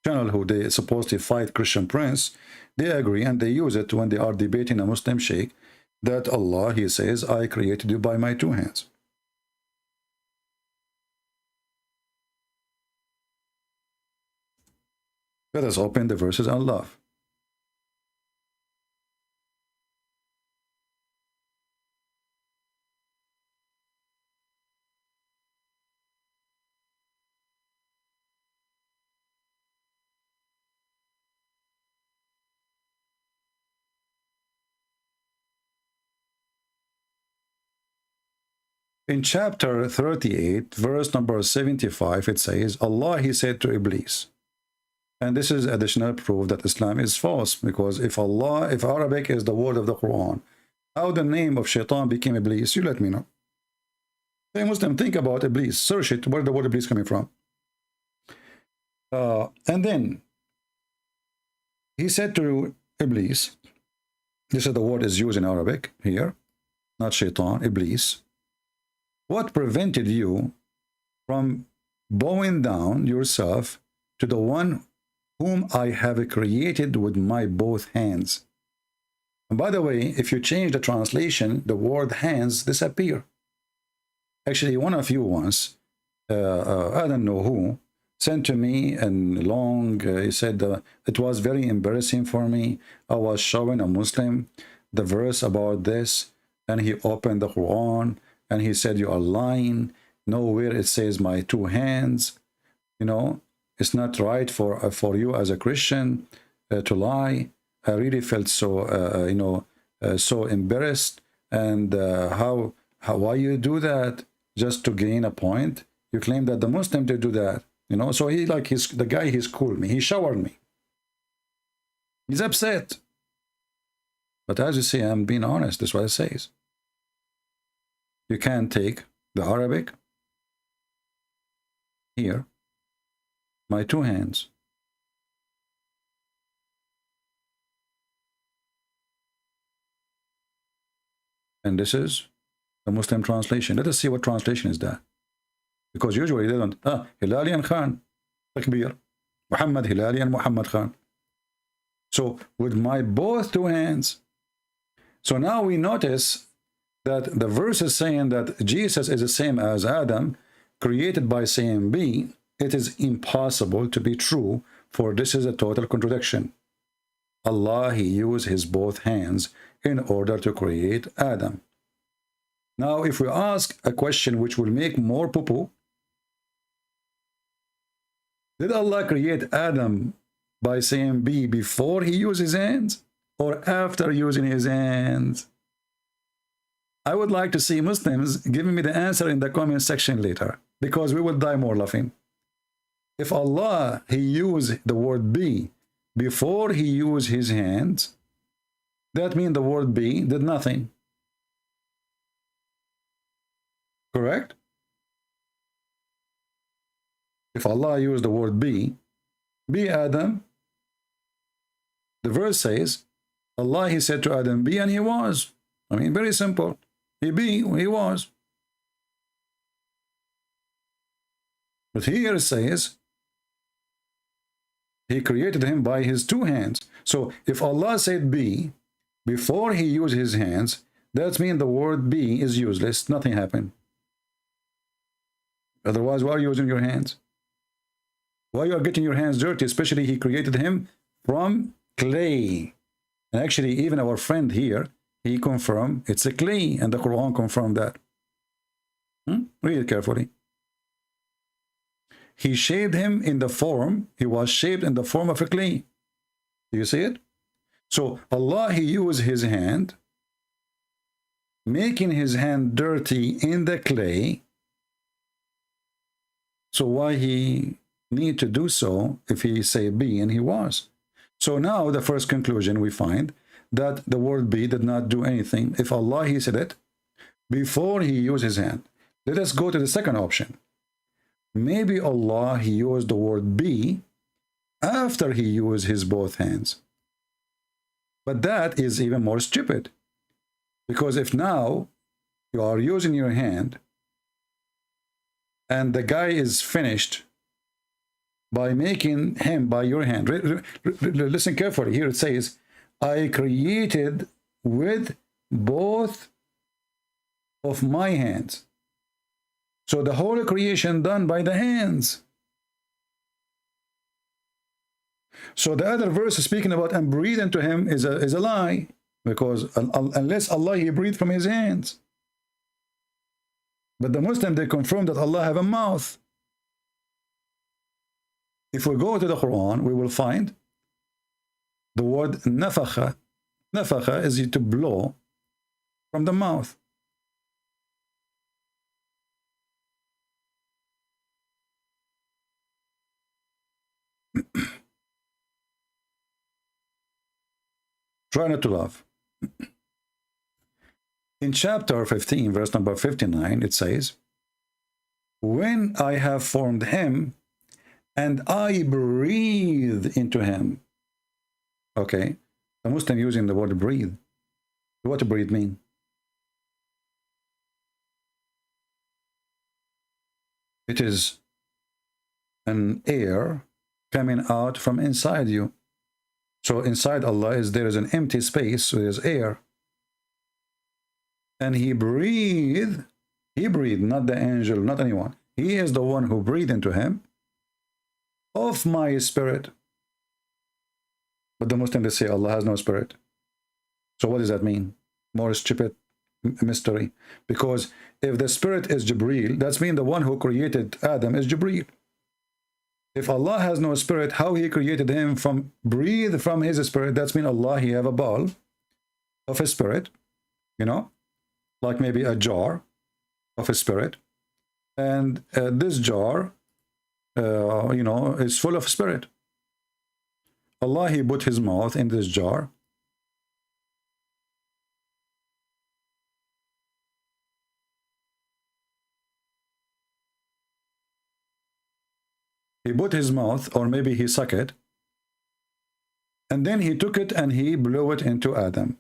channel who they supposedly fight Christian Prince. They agree and they use it when they are debating a Muslim sheikh that Allah, he says, I created you by my two hands. Let us open the verses and love. In chapter 38, verse number 75, it says, Allah, he said to Iblis. And this is additional proof that Islam is false, because if Arabic is the word of the Quran, how the name of Shaitan became Iblis, you let me know. Hey Muslim, think about Iblis, search it, where the word Iblis coming from. And then he said to Iblis, this is the word is used in Arabic here, not Shaitan, Iblis. What prevented you from bowing down yourself to the one whom I have created with my both hands? And by the way, if you change the translation, the word hands disappear. Actually, one of you once, I don't know who, sent to me and long, he said, it was very embarrassing for me. I was showing a Muslim the verse about this, and he opened the Quran, and he said, you are lying. Nowhere it says my two hands. You know, it's not right for you as a Christian to lie. I really felt so, so embarrassed, and why you do that just to gain a point? You claim that the Muslim did do that, you know. So he like the guy, he's cooled me, he showered me, he's upset. But as you see, I'm being honest. That's what it says. You can take the Arabic here, my two hands, and this is the Muslim translation. Let us see what translation is that, because usually they don't. Hilali and Khan, Takbir, Muhammad Hilali and Muhammad Khan. So with my both two hands. So now we notice that the verse is saying that Jesus is the same as Adam, created by saying B. It is impossible to be true, for this is a total contradiction. Allah, he used his both hands in order to create Adam. Now, if we ask a question which will make more poo-poo, did Allah create Adam by saying B before he used his hands or after using his hands? I would like to see Muslims giving me the answer in the comment section later, because we will die more laughing. If Allah, he used the word be before he used his hands, that means the word be did nothing. Correct? If Allah used the word be Adam, the verse says, Allah, he said to Adam, be, and he was. I mean, very simple. He was. But here it says, he created him by his two hands. So if Allah said be before he used his hands, that means the word be is useless. Nothing happened. Otherwise, why are you using your hands? Why you are getting your hands dirty? Especially he created him from clay. And actually, even our friend here, he confirmed it's a clay, and the Quran confirmed that. Read it carefully. He shaped him in the form, he was shaped in the form of a clay. Do you see it? So Allah, he used his hand, making his hand dirty in the clay. So why he need to do so if he say be, and he was? So now the first conclusion we find that the word be did not do anything if Allah, he said it before he used his hand. Let us go to the second option. Maybe Allah, he used the word be after he used his both hands. But that is even more stupid, because if now you are using your hand and the guy is finished by making him by your hand. Listen carefully. Here it says, I created with both of my hands. So the whole creation done by the hands. So the other verse speaking about and breathe into him is a lie, because unless Allah, he breathed from his hands. But the Muslim, they confirm that Allah have a mouth. If we go to the Quran, we will find the word nafakha. Nafakha is to blow from the mouth. Try not to laugh. In chapter 15, verse number 59, it says, when I have formed him, and I breathe into him. Okay, the Muslim using the word breathe. What does breathe mean? It is an air coming out from inside you. So inside Allah there is an empty space, so there's air. And he breathed, not the angel, not anyone. He is the one who breathed into him of my spirit. But the Muslims, they say Allah has no spirit. So what does that mean? More stupid mystery. Because if the spirit is Jibreel, that's mean the one who created Adam is Jibreel. If Allah has no spirit, how he created him from breathe from his spirit, that's mean Allah, he have a ball of a spirit, you know, like maybe a jar of a spirit, and this jar, you know, is full of spirit. Allah, he put his mouth in this jar. He put his mouth, or maybe he sucked it, and then he took it and he blew it into Adam.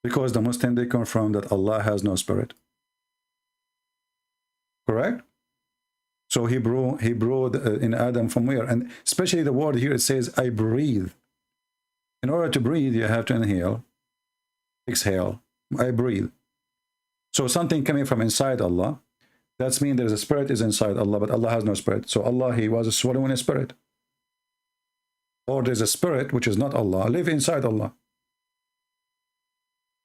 Because the Muslim, they confirm that Allah has no spirit. Correct? So he breathed in Adam from where? And especially the word here, it says, I breathe. In order to breathe, you have to inhale, exhale. I breathe. So something coming from inside Allah, that means there's a spirit is inside Allah, but Allah has no spirit. So Allah, he was swallowing a spirit. Or there's a spirit, which is not Allah, live inside Allah.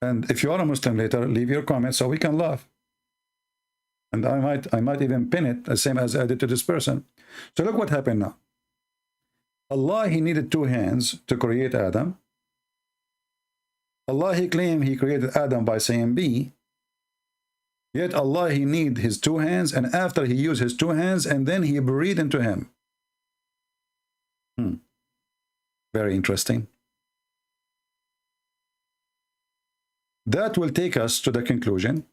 And if you are a Muslim later, leave your comments so we can laugh. And I might even pin it, the same as I did to this person. So look what happened now. Allah, he needed 2 hands to create Adam. Allah, he claimed he created Adam by saying be. Yet Allah, he need his 2 hands, and after he used his 2 hands, and then he breathed into him. Very interesting. That will take us to the conclusion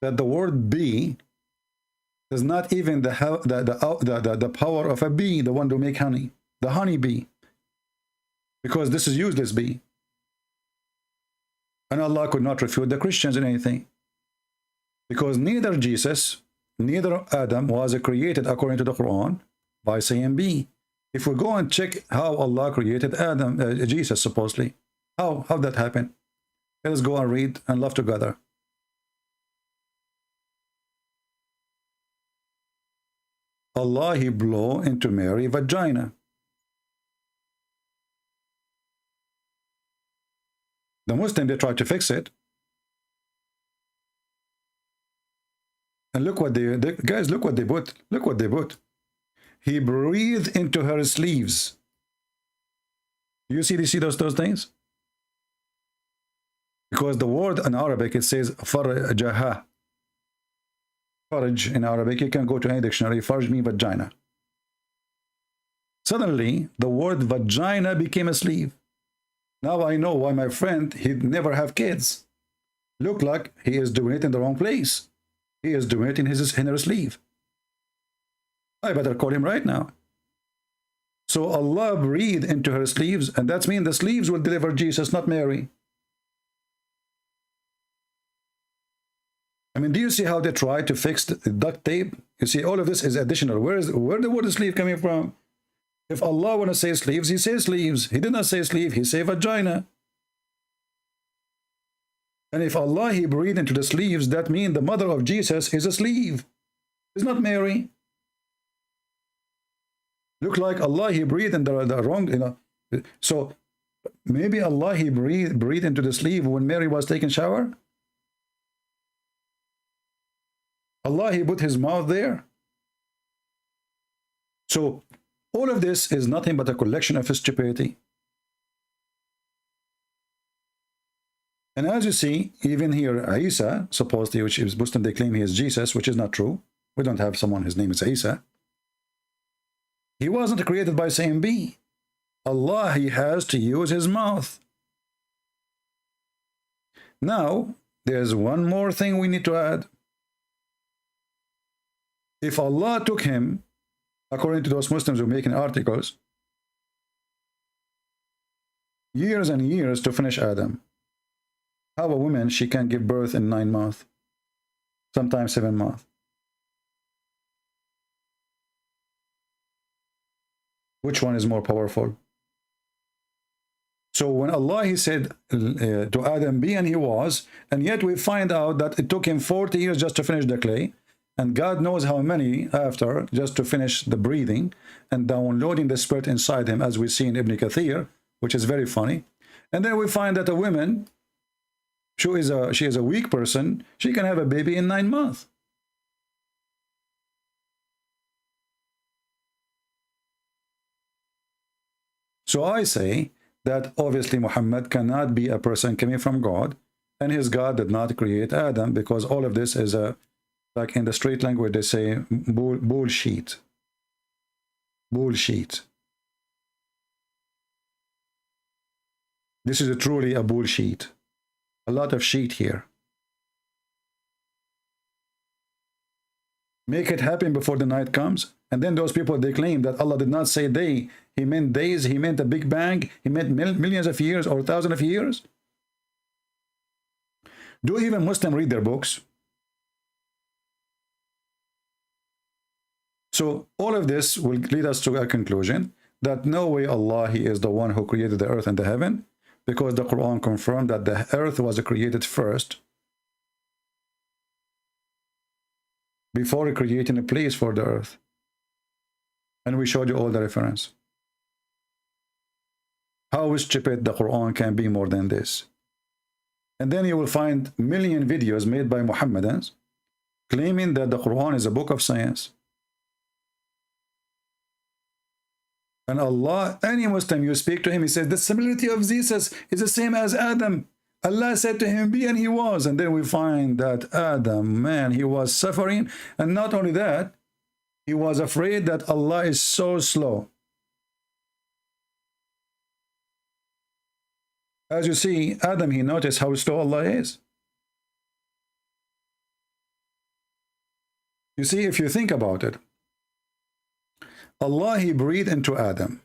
that the word bee is not even the power of a bee, the one to make honey, the honey bee, because this is useless bee. And Allah could not refute the Christians in anything, because neither Jesus, neither Adam was created according to the Quran by saying bee. If we go and check how Allah created Adam, Jesus supposedly, how that happened? Let us go and read and laugh together. Allah, he blew into Mary's vagina. The Muslim, they tried to fix it. And look what guys, look what they put. Look what they put. He breathed into her sleeves. You see those things? Because the word in Arabic, it says farjaha. Farj in Arabic, you can go to any dictionary. Farj means vagina. Suddenly, the word vagina became a sleeve. Now I know why my friend, he'd never have kids. Look like he is doing it in the wrong place. He is doing it in his inner sleeve. I better call him right now. So Allah breathed into her sleeves, and that means the sleeves will deliver Jesus, not Mary. I mean, do you see how they try to fix the duct tape? You see, all of this is additional. Where the word sleeve coming from? If Allah want to say sleeves, he says sleeves. He did not say sleeve, he said vagina. And if Allah, he breathed into the sleeves, that means the mother of Jesus is a sleeve. It's not Mary. Look like Allah, he breathed in the wrong, you know. So maybe Allah, he breathed into the sleeve when Mary was taking shower. Allah, he put his mouth there. So all of this is nothing but a collection of stupidity. And as you see, even here, Isa, supposedly, which is Muslim, they claim he is Jesus, which is not true. We don't have someone, his name is Isa. He wasn't created by saying be. Allah, he has to use his mouth. Now, there's one more thing we need to add. If Allah took him, according to those Muslims who are making articles, years and years to finish Adam, how a woman, she can give birth in 9 months, sometimes 7 months. Which one is more powerful? So when Allah, he said to Adam, be, and he was, and yet we find out that it took him 40 years just to finish the clay, and God knows how many after, just to finish the breathing and downloading the spirit inside him, as we see in Ibn Kathir, which is very funny. And then we find that a woman, she is a weak person, she can have a baby in 9 months. So I say, that obviously Muhammad cannot be a person coming from God, and his God did not create Adam, because all of this is a, like in the street language they say, bullshit. Bullshit. This is truly a bullshit. A lot of shit here. Make it happen before the night comes. And then those people, they claim that Allah did not say day. He meant days. He meant a big bang. He meant millions of years or thousands of years. Do even Muslims read their books? So all of this will lead us to a conclusion that no way Allah, He is the one who created the earth and the heaven, because the Quran confirmed that the earth was created first before creating a place for the earth. And we showed you all the reference. How stupid the Quran can be more than this. And then you will find million videos made by Muhammadans claiming that the Quran is a book of science. And Allah, any Muslim, you speak to him, he says, the similarity of Jesus is the same as Adam. Allah said to him, be, and he was. And then we find that Adam, man, he was suffering. And not only that, he was afraid that Allah is so slow. As you see, Adam, he noticed how slow Allah is. You see, if you think about it, Allah, He breathed into Adam.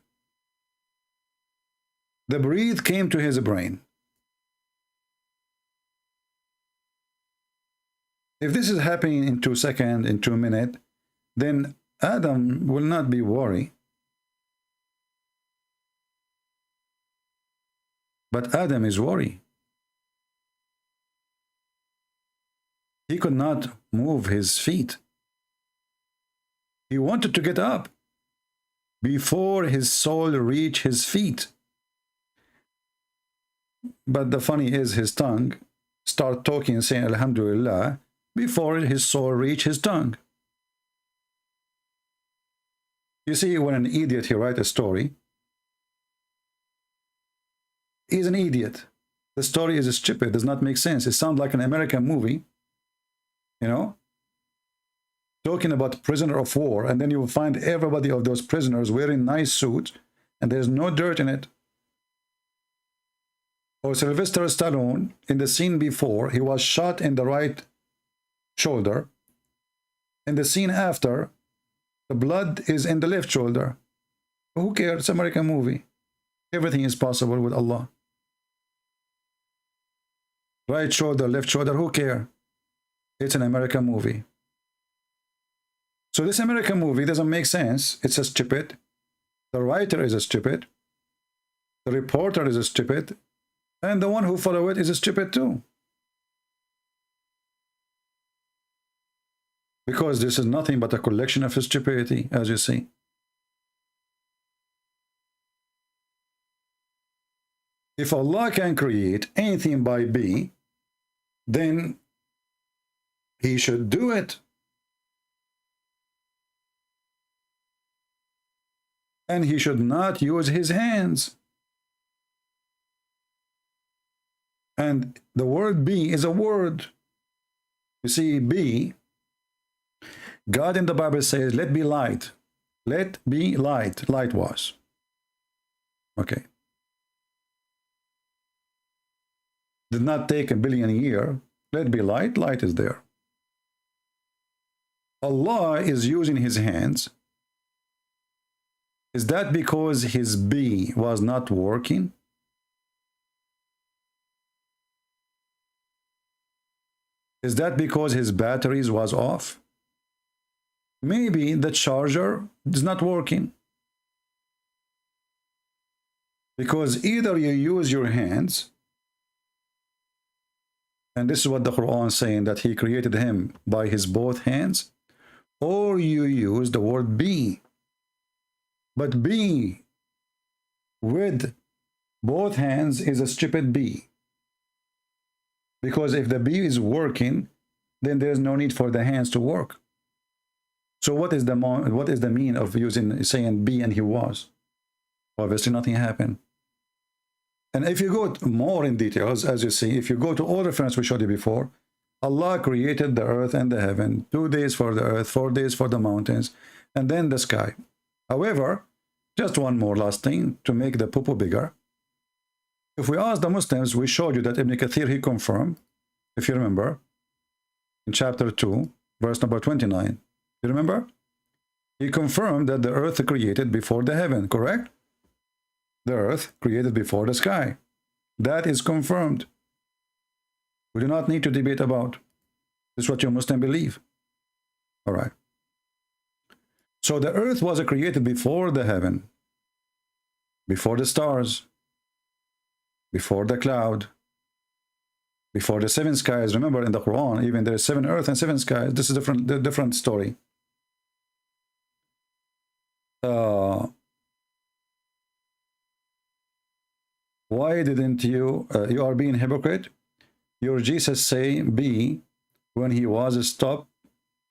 The breath came to his brain. If this is happening in 2 seconds, in 2 minutes, then Adam will not be worried. But Adam is worried. He could not move his feet. He wanted to get up before his soul reached his feet. But the funny is, his tongue start talking and saying Alhamdulillah before his soul reached his tongue. You see, when an idiot, he writes a story, he's an idiot. The story is stupid, does not make sense. It sounds like an American movie, you know, talking about prisoner of war, and then you will find everybody of those prisoners wearing nice suits, and there's no dirt in it. Or Sylvester Stallone, in the scene before, he was shot in the right shoulder. In the scene after, the blood is in the left shoulder. Who cares? It's an American movie. Everything is possible with Allah. Right shoulder, left shoulder, who cares? It's an American movie. So this American movie doesn't make sense. It's a stupid. The writer is a stupid. The reporter is a stupid. And the one who follows it is a stupid too. Because this is nothing but a collection of stupidity, as you see. If Allah can create anything by B, then He should do it. And He should not use His hands. And the word be is a word. You see, be, God in the Bible says, let be light. Let be light. Light was. Okay. Did not take 1 billion years. Let be light. Light is there. Allah is using His hands. Is that because His be was not working? Is that because his batteries was off? Maybe the charger is not working. Because either you use your hands, and this is what the Quran is saying, that He created him by his both hands, or you use the word be. But be with both hands is a stupid be. Because if the bee is working, then there's no need for the hands to work. So what is the mean of saying be and he was? Obviously nothing happened. And if you go more in details, as you see, if you go to all reference we showed you before, Allah created the earth and the heaven, 2 days for the earth, 4 days for the mountains, and then the sky. However, just one more last thing to make the poo-poo bigger. If we ask the Muslims, we showed you that Ibn Kathir, he confirmed, if you remember, in chapter 2, verse number 29. You remember? He confirmed that the earth created before the heaven, correct? The earth created before the sky. That is confirmed. We do not need to debate about. This is what you Muslims believe. All right. So the earth was created before the heaven, before the stars, before the cloud, before the 7 skies. Remember in the Quran, even there is 7 earth and 7 skies. This is a different story. Why didn't you, you are being hypocrite? Your Jesus say be when he was stop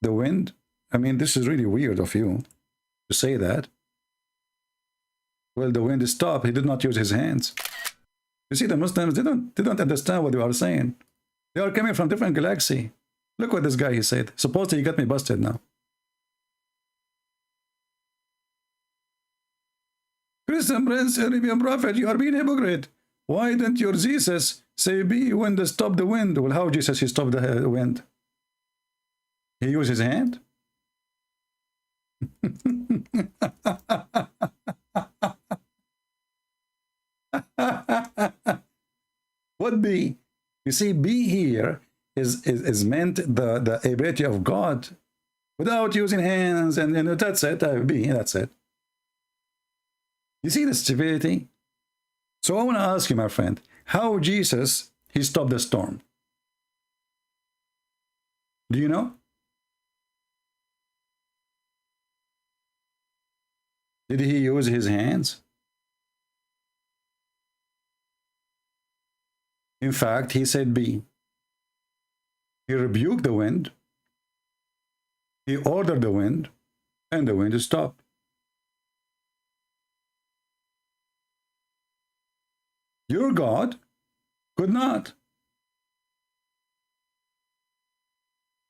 the wind? I mean, this is really weird of you to say that. Well, the wind stopped. He did not use his hands. You see, the Muslims, they don't understand what you are saying. They are coming from different galaxy. Look what this guy he said. Supposedly he got me busted now. Christian Prince, Arabian Prophet, you are being hypocrite. Why didn't your Jesus say be when they stop the wind? Well, how Jesus he stopped the wind? He used his hand? What be? You see, be here is meant the ability of God without using hands, and that's it. Be, that's it. You see the stupidity? So I want to ask you, my friend, how Jesus he stopped the storm? Do you know? Did he use his hands? In fact, he said be. He rebuked the wind. He ordered the wind, and the wind stopped. Your God could not.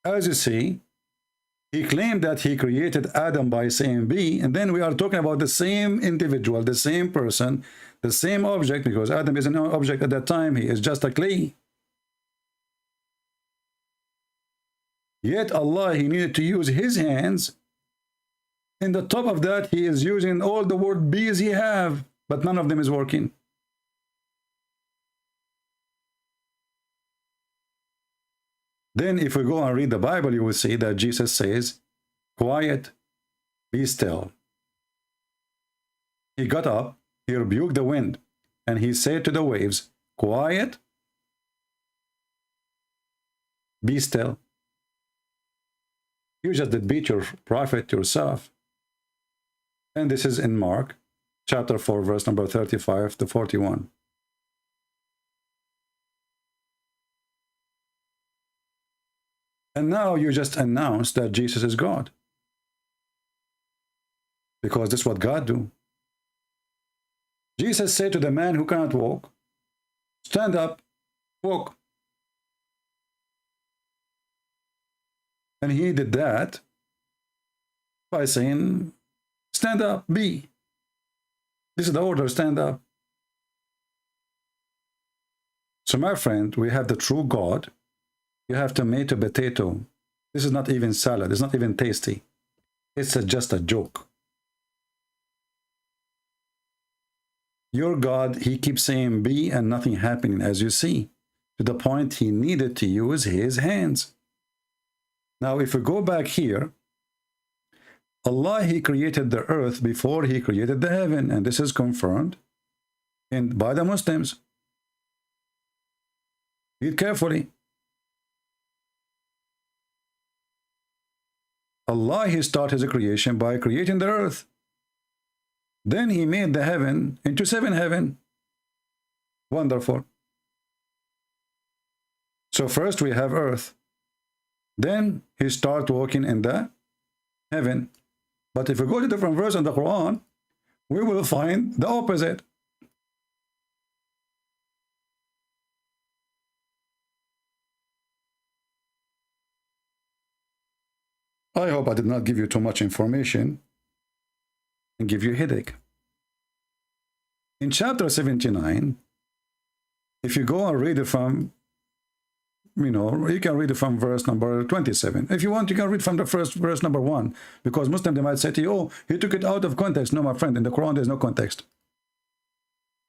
As you see, he claimed that he created Adam by saying be, and then we are talking about the same individual, the same person, the same object, because Adam is an object at that time. He is just a clay. Yet Allah, he needed to use his hands. In the top of that, he is using all the word bees he have, but none of them is working. Then if we go and read the Bible, you will see that Jesus says, quiet, be still. He got up, he rebuked the wind, and he said to the waves, quiet, be still. You just did beat your prophet yourself. And this is in Mark, chapter 4, verse number 35 to 41. And now you just announced that Jesus is God. Because this is what God do. Jesus said to the man who cannot walk, stand up, walk. And he did that by saying, stand up, be. This is the order, stand up. So my friend, we have the true God. You have tomato, potato. This is not even salad. It's not even tasty. It's just a joke. Your God, he keeps saying be and nothing happening, as you see, to the point he needed to use his hands. Now, if we go back here, Allah, he created the earth before he created the heaven, and this is confirmed by the Muslims. Read carefully. Allah, he started his creation by creating the earth. Then he made the heaven into 7 heavens. Wonderful. So first we have earth. Then he started walking in the heaven. But if we go to different verses in the Quran, we will find the opposite. I hope I did not give you too much information and give you a headache. In chapter 79, if you go and read it from, you can read it from verse number 27. If you want, you can read from the first verse number 1, because Muslim, they might say to you, oh, he took it out of context. No, my friend, in the Quran, there's no context.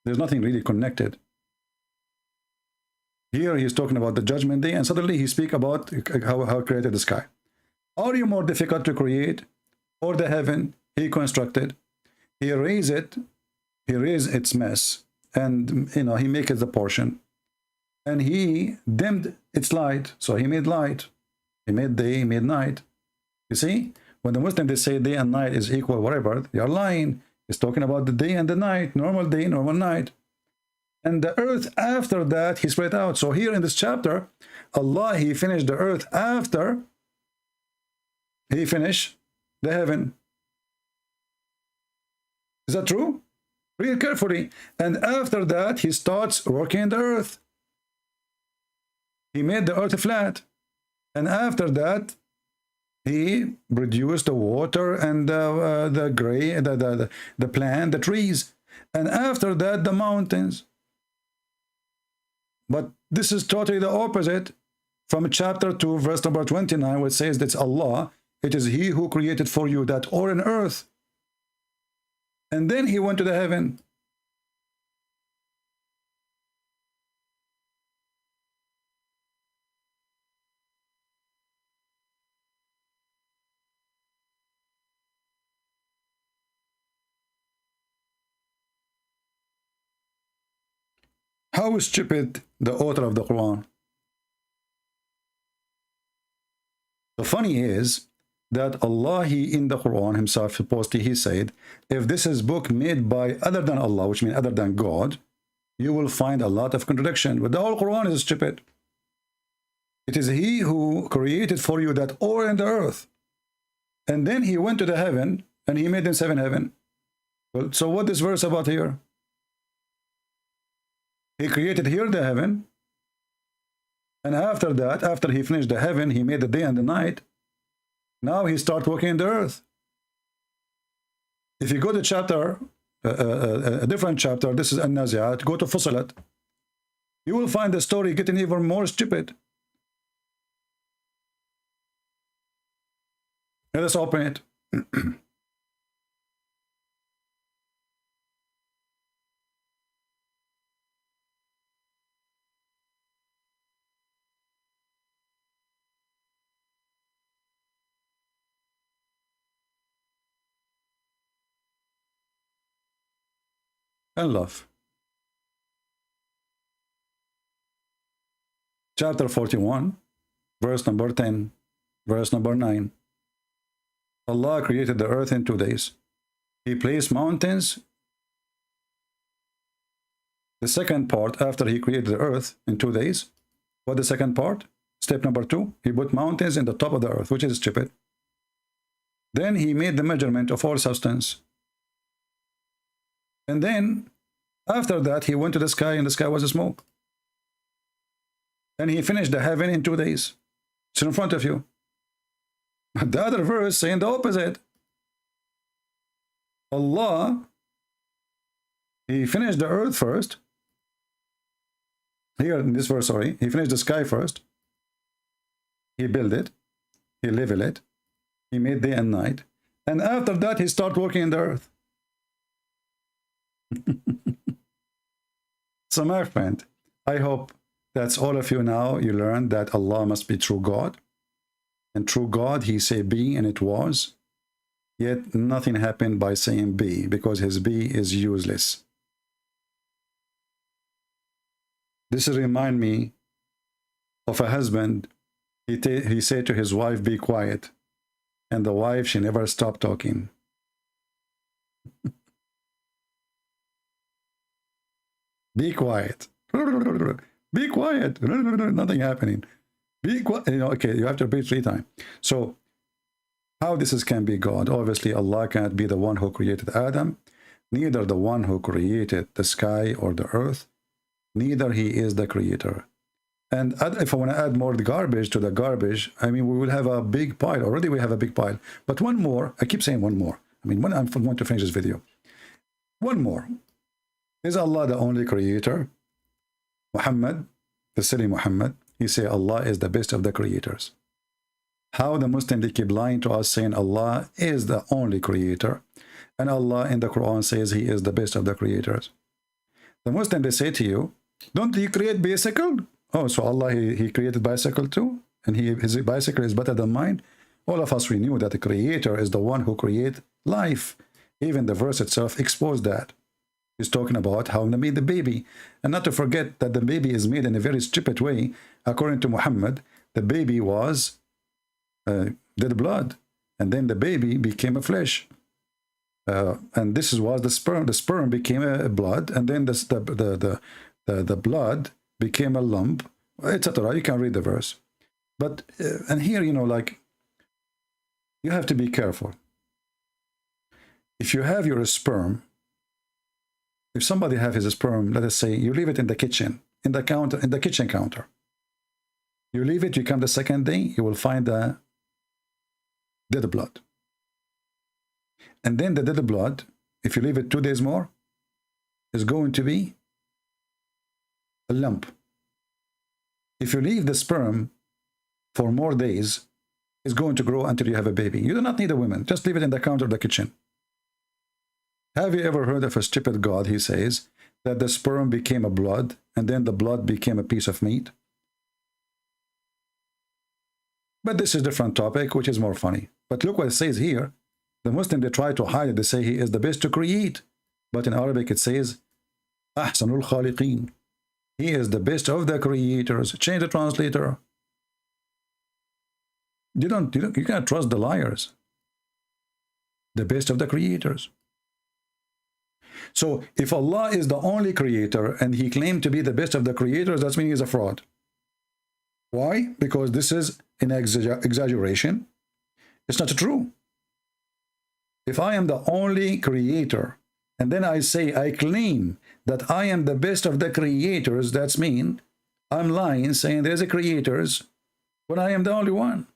There's nothing really connected. Here he's talking about the judgment day, and suddenly he speaks about how he created the sky. Are you more difficult to create, or the heaven he constructed? He raised its mess, and he makes the portion, and he dimmed its light. So he made light, he made day, he made night. You see, when the Muslims, they say day and night is equal, whatever, they are lying. It's talking about the day and the night, normal day, normal night. And the earth after that, he spread out. So here in this chapter, Allah, he finished the earth after he finished the heaven. Is that true? Read carefully. And after that, he starts working the earth. He made the earth flat. And after that, he produced the water and the plant, the trees. And after that, the mountains. But this is totally the opposite from chapter 2, verse number 29, which says that's Allah. It is he who created for you that or in earth. And then he went to the heaven. How stupid the author of the Quran. The funny is that Allah, he in the Quran himself, supposedly he said, if this is book made by other than Allah, which means other than God, you will find a lot of contradiction. But the whole Quran is stupid. It is he who created for you that or in the earth. And then he went to the heaven and he made them 7 heaven. Well, so what is verse about here? He created here the heaven, and after that, after he finished the heaven, he made the day and the night. Now he starts working in the earth. If you go to chapter, a different chapter, this is An-Nazi'at, go to Fussilat, you will find the story getting even more stupid. Let us open it. And love. Chapter 41, verse number 10, verse number 9. Allah created the earth in 2 days. He placed mountains. The second part, after he created the earth in 2 days, what the second part? Step number 2, he put mountains in the top of the earth, which is stupid. Then he made the measurement of all substance. And then, after that, he went to the sky, and the sky was a smoke. And he finished the heaven in 2 days. It's in front of you. The other verse saying the opposite. Allah, he finished the earth first. Here in this verse, sorry, he finished the sky first. He built it. He leveled it. He made day and night. And after that, he started working in the earth. So my friend, I hope that's all of you now. You learned that Allah must be true God. And true God, he said be, and it was. Yet nothing happened by saying be, because his be is useless. This reminds me of a husband. He said to his wife, be quiet. And the wife, she never stopped talking. Be quiet. Be quiet. Nothing happening. Be quiet. Okay, you have to repeat 3 times. So, how this can be God? Obviously, Allah cannot be the one who created Adam, neither the one who created the sky or the earth, neither he is the creator. And if I want to add more garbage to the garbage, I mean, we will have a big pile. Already we have a big pile. But one more, I keep saying one more. I mean, when I'm going to finish this video. One more. Is Allah the only creator? Muhammad, the silly Muhammad, he say Allah is the best of the creators. How the Muslims, they keep lying to us saying Allah is the only creator. And Allah in the Quran says he is the best of the creators. The Muslim, they say to you, don't he create bicycle? Oh, so Allah, he created bicycle too? And his bicycle is better than mine? All of us, we knew that the creator is the one who created life. Even the verse itself exposed that. He's talking about how they made the baby. And not to forget that the baby is made in a very stupid way. According to Muhammad, the baby was dead blood. And then the baby became a flesh. And this was the sperm. The sperm became a blood. And then the blood became a lump, etc. You can read the verse. But, and here, you know, like, you have to be careful. If you have your sperm, if somebody have his sperm, let us say, you leave it in the kitchen, in the counter, in the kitchen counter. You leave it, you come the second day, you will find the dead blood. And then the dead blood, if you leave it 2 days more, is going to be a lump. If you leave the sperm for more days, it's going to grow until you have a baby. You do not need a woman. Just leave it in the counter of the kitchen. Have you ever heard of a stupid God, he says, that the sperm became a blood, and then the blood became a piece of meat? But this is a different topic, which is more funny. But look what it says here. The Muslim, they try to hide it. They say he is the best to create. But in Arabic, it says, Ahsanul Khaliqeen. He is the best of the creators. Change the translator. You can't trust the liars. The best of the creators. So if Allah is the only creator and he claimed to be the best of the creators, that means he's a fraud. Why? Because this is an exaggeration. It's not true. If I am the only creator and then I say, I claim that I am the best of the creators, that's mean I'm lying, saying there's a creators when I am the only one.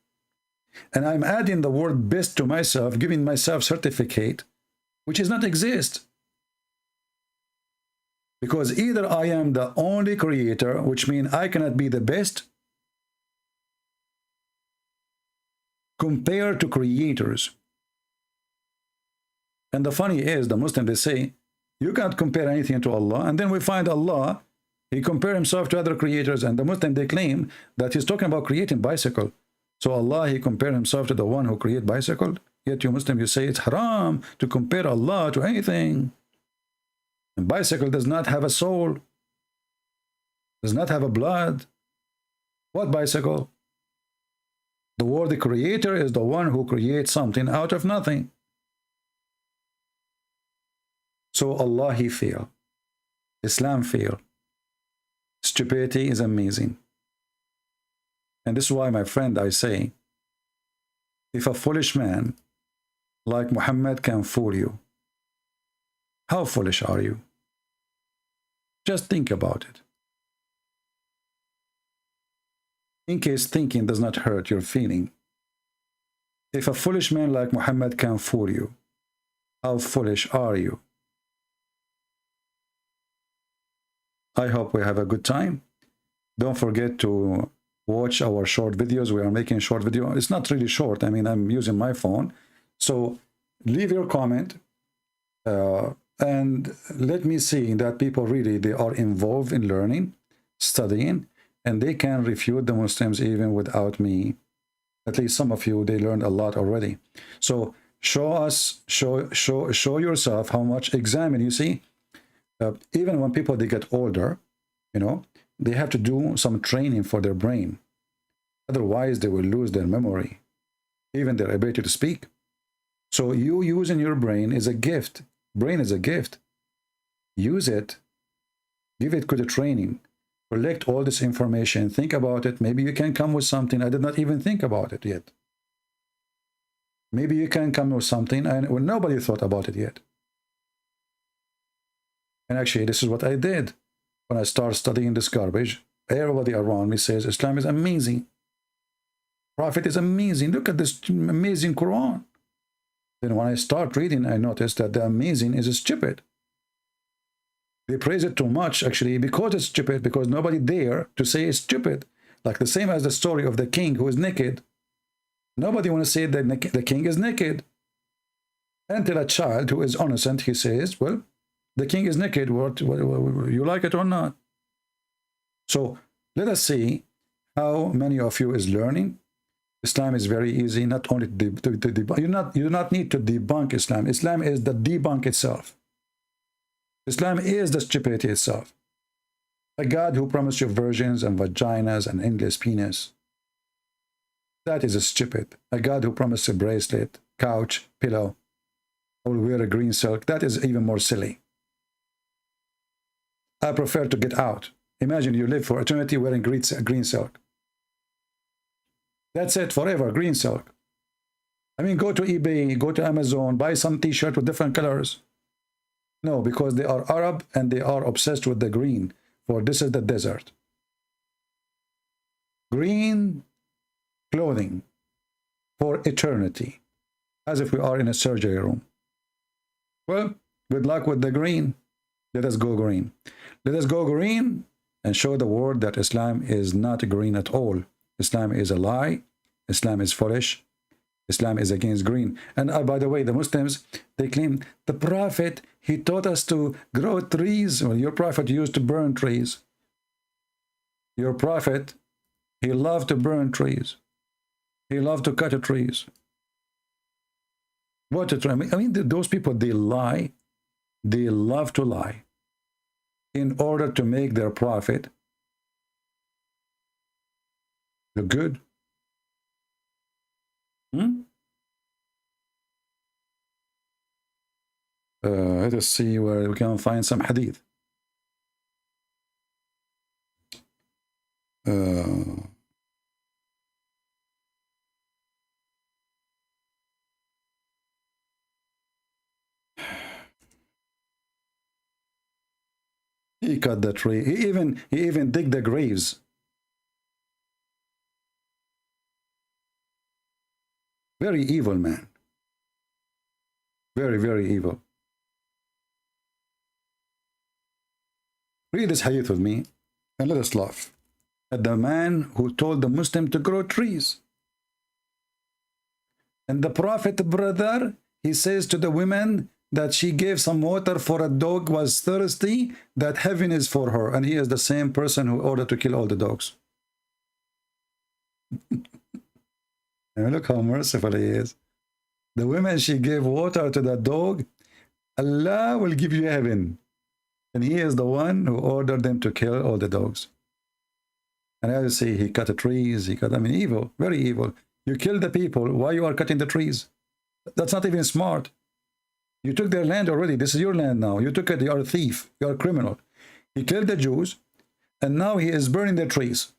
And I'm adding the word best to myself, giving myself certificate, which does not exist. Because either I am the only creator, which means I cannot be the best, compared to creators. And the funny is, the Muslims, they say, you can't compare anything to Allah. And then we find Allah, he compared himself to other creators. And the Muslim, they claim that he's talking about creating bicycle. So Allah, he compared himself to the one who created bicycle. Yet you Muslim, you say it's haram to compare Allah to anything. And bicycle does not have a soul. Does not have a blood. What bicycle? The word creator is the one who creates something out of nothing. So Allah, he failed. Islam failed. Stupidity is amazing. And this is why, my friend, I say, if a foolish man like Muhammad can fool you, how foolish are you? Just think about it. In case thinking does not hurt your feeling. If a foolish man like Muhammad can fool you, how foolish are you? I hope we have a good time. Don't forget to watch our short videos. We are making short video. It's not really short. I mean, I'm using my phone. So leave your comment and let me see that people really, they are involved in learning, studying, and they can refute the Muslims even without me. At least some of you, they learned a lot already. So show us, show yourself how much. Examine, you see. Even when people, they get older, you know, they have to do some training for their brain. Otherwise, they will lose their memory, even their ability to speak. So you using your brain is a gift. Brain is a gift. Use it. Give it good training. Collect all this information. Think about it. Maybe you can come with something. I did not even think about it yet. Maybe you can come with something and well, nobody thought about it yet. And actually, this is what I did when I started studying this garbage. everybody around me says Islam is amazing. Prophet is amazing. Look at this amazing Quran. Then when I start reading, I notice that the amazing is stupid. They praise it too much, actually, because it's stupid, because nobody dare to say it's stupid. Like the same as the story of the king who is naked. Nobody want to say that the king is naked. Until a child who is innocent, he says, well, the king is naked. What, you like it or not? So let us see how many of you is learning. Islam is very easy, not only to debunk. You do not need to debunk Islam. Islam is the debunk itself. Islam is the stupidity itself. A God who promised you virgins and vaginas and endless penis. That is stupid. A God who promised a bracelet, couch, pillow, or wear a green silk. That is even more silly. I prefer to get out. Imagine you live for eternity wearing green silk. That's it, forever, green silk. I mean, go to eBay, go to Amazon, buy some t-shirt with different colors. No, because they are Arab and they are obsessed with the green, for this is the desert. Green clothing for eternity, as if we are in a surgery room. Well, good luck with the green. Let us go green. Let us go green and show the world that Islam is not green at all. Islam is a lie. Islam is foolish. Islam is against green. And by the way, the Muslims, they claim the Prophet, he taught us to grow trees. Well, your Prophet used to burn trees. Your Prophet, he loved to burn trees. He loved to cut trees. What a tree. I mean, those people, they lie. They love to lie in order to make their Prophet look good. Let us see where we can find some hadith. He cut the tree. He even dig the graves. Very evil man. Very, very evil. Read this hadith with me and let us laugh at the man who told the Muslim to grow trees. And the Prophet, brother, he says to the women that she gave some water for a dog was thirsty, that heaven is for her. And he is the same person who ordered to kill all the dogs. And look how merciful he is. The women she gave water to the dog, Allah will give you heaven. And he is the one who ordered them to kill all the dogs. And as you see, he cut the trees, I mean, evil, very evil. You kill the people, why you are cutting the trees? That's not even smart. You took their land already. This is your land now. You took it, you are a thief, you are a criminal. He killed the Jews, and now he is burning their trees.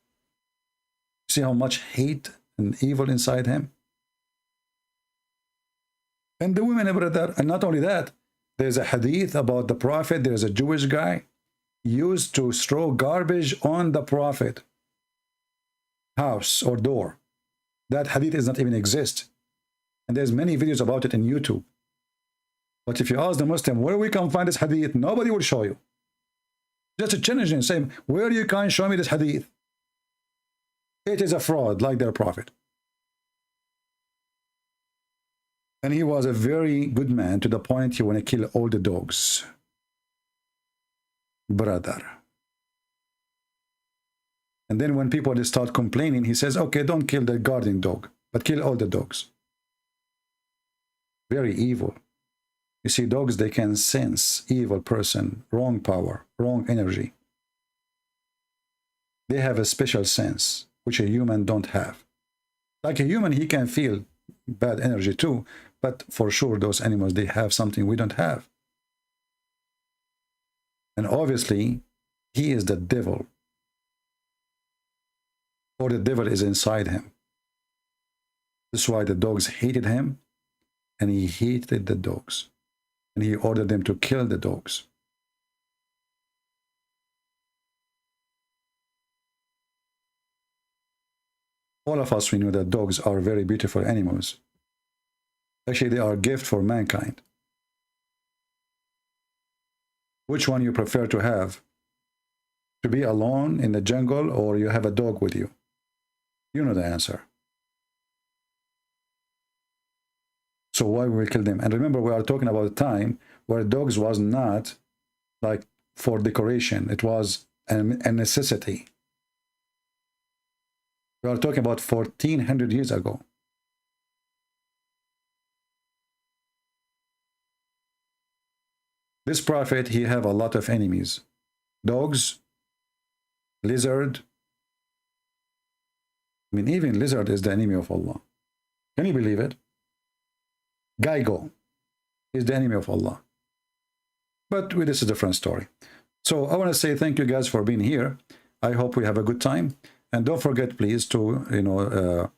See how much hate and evil inside him? And the women, brother, and not only that, there's a hadith about the Prophet. There's a Jewish guy used to throw garbage on the Prophet house or door. That hadith does not even exist. And there's many videos about it in YouTube. But if you ask the Muslim, where we can find this hadith, nobody will show you. Just a challenge and say, where you can show me this hadith? It is a fraud like their Prophet. And he was a very good man to the point he want to kill all the dogs. Brother. And then when people start complaining, he says, okay, don't kill the guarding dog, but kill all the dogs. Very evil. You see, dogs, they can sense evil person, wrong power, wrong energy. They have a special sense, which a human don't have. Like a human, he can feel bad energy too, but for sure those animals, they have something we don't have. And obviously, he is the devil, or the devil is inside him. That's why the dogs hated him, and he hated the dogs, and he ordered them to kill the dogs. All of us, we know that dogs are very beautiful animals. Actually, they are a gift for mankind. Which one you prefer to have? To be alone in the jungle, or you have a dog with you? You know the answer. So why will we kill them? And remember, we are talking about a time where dogs was not like for decoration. It was a necessity. We are talking about 1400 years ago. This prophet, he have a lot of enemies. Dogs, lizard. I mean, even lizard is the enemy of Allah. Can you believe it? Geigo is the enemy of Allah. But this is a different story. So I want to say thank you guys for being here. I hope we have a good time. And don't forget, please, to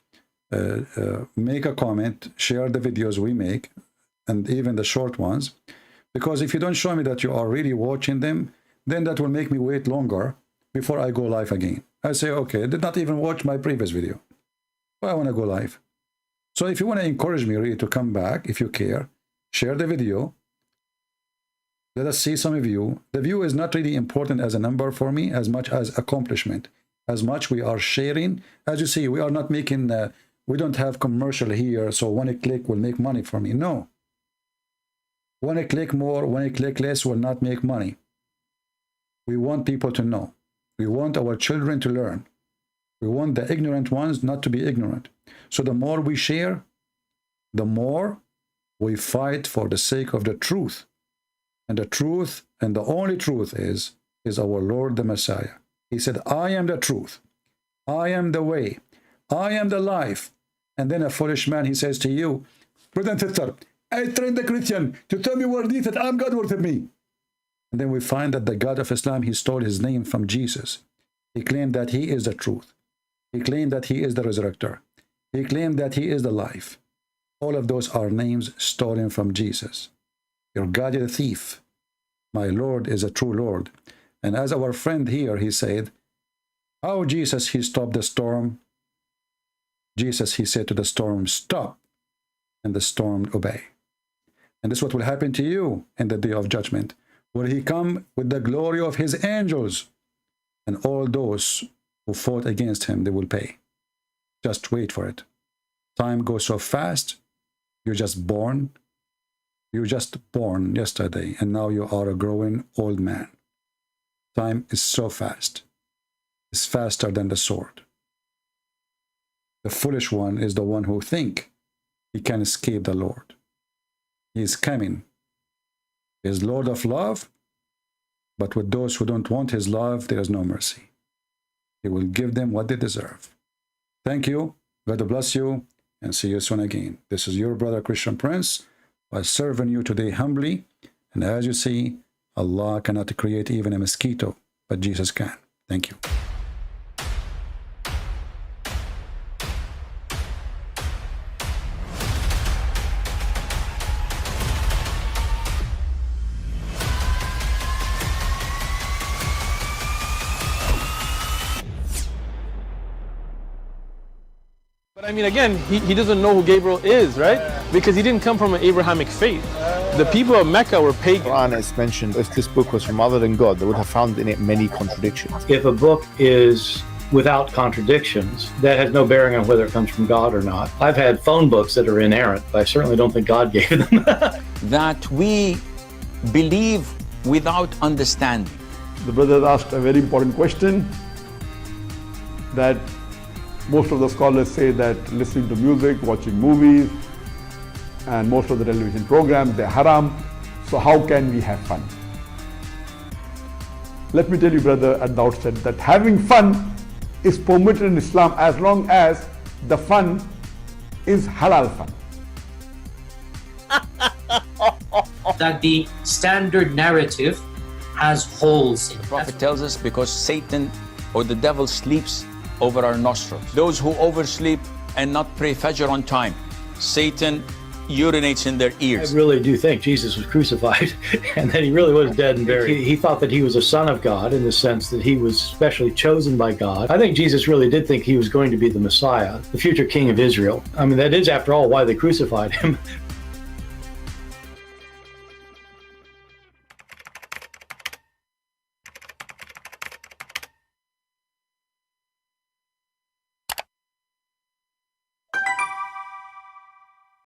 make a comment, share the videos we make, and even the short ones. Because if you don't show me that you are really watching them, then that will make me wait longer before I go live again. I say, okay, I did not even watch my previous video. Well, I want to go live. So if you want to encourage me really to come back, if you care, share the video. Let us see some of you. The view is not really important as a number for me as much as accomplishment. As much we are sharing. As you see, we are not making, we don't have commercial here, so one click will make money for me. No. One click more, one click less will not make money. We want people to know. We want our children to learn. We want the ignorant ones not to be ignorant. So the more we share, the more we fight for the sake of the truth. And the truth, and the only truth is our Lord the Messiah. He said, I am the truth. I am the way. I am the life. And then a foolish man, he says to you, brother and sister, I trained the Christian to tell me word that I'm God worship me. And then we find that the God of Islam, he stole his name from Jesus. He claimed that he is the truth. He claimed that he is the resurrector. He claimed that he is the life. All of those are names stolen from Jesus. Your God is a thief. My Lord is a true Lord. And as our friend here, he said, how Jesus, he stopped the storm. Jesus, he said to the storm, stop. And the storm obey. And this is what will happen to you in the day of judgment. Will he come with the glory of his angels? And all those who fought against him, they will pay. Just wait for it. Time goes so fast. You're just born. You're just born yesterday, and now you are a growing old man. Time is so fast. It's faster than the sword. The foolish one is the one who thinks he can escape the Lord. He is coming. He is Lord of love, but with those who don't want his love, there is no mercy. He will give them what they deserve. Thank you. God bless you, and see you soon again. This is your brother Christian Prince, by serving you today humbly. And as you see, Allah cannot create even a mosquito, but Jesus can. Thank you. But I mean, again, he doesn't know who Gabriel is, right? Because he didn't come from an Abrahamic faith. The people of Mecca were pagan. Quran is mentioned. If this book was from other than God, they would have found in it many contradictions. If a book is without contradictions, that has no bearing on whether it comes from God or not. I've had phone books that are inerrant, but I certainly don't think God gave them. That we believe without understanding. The brother asked a very important question, that most of the scholars say that listening to music, watching movies, and most of the television programs, they're haram. So how can we have fun? Let me tell you, brother, at the outset, that having fun is permitted in Islam as long as the fun is halal fun. That the standard narrative has holes in it. The Prophet tells us because Satan or the devil sleeps over our nostrils. Those who oversleep and not pray Fajr on time, Satan urinates in their I ears. really do think Jesus was crucified and that he really was dead and buried. He thought that he was a son of God in the sense that he was specially chosen by God. I think Jesus really did think he was going to be the Messiah, the future king of Israel. I mean, that is, after all, why they crucified him,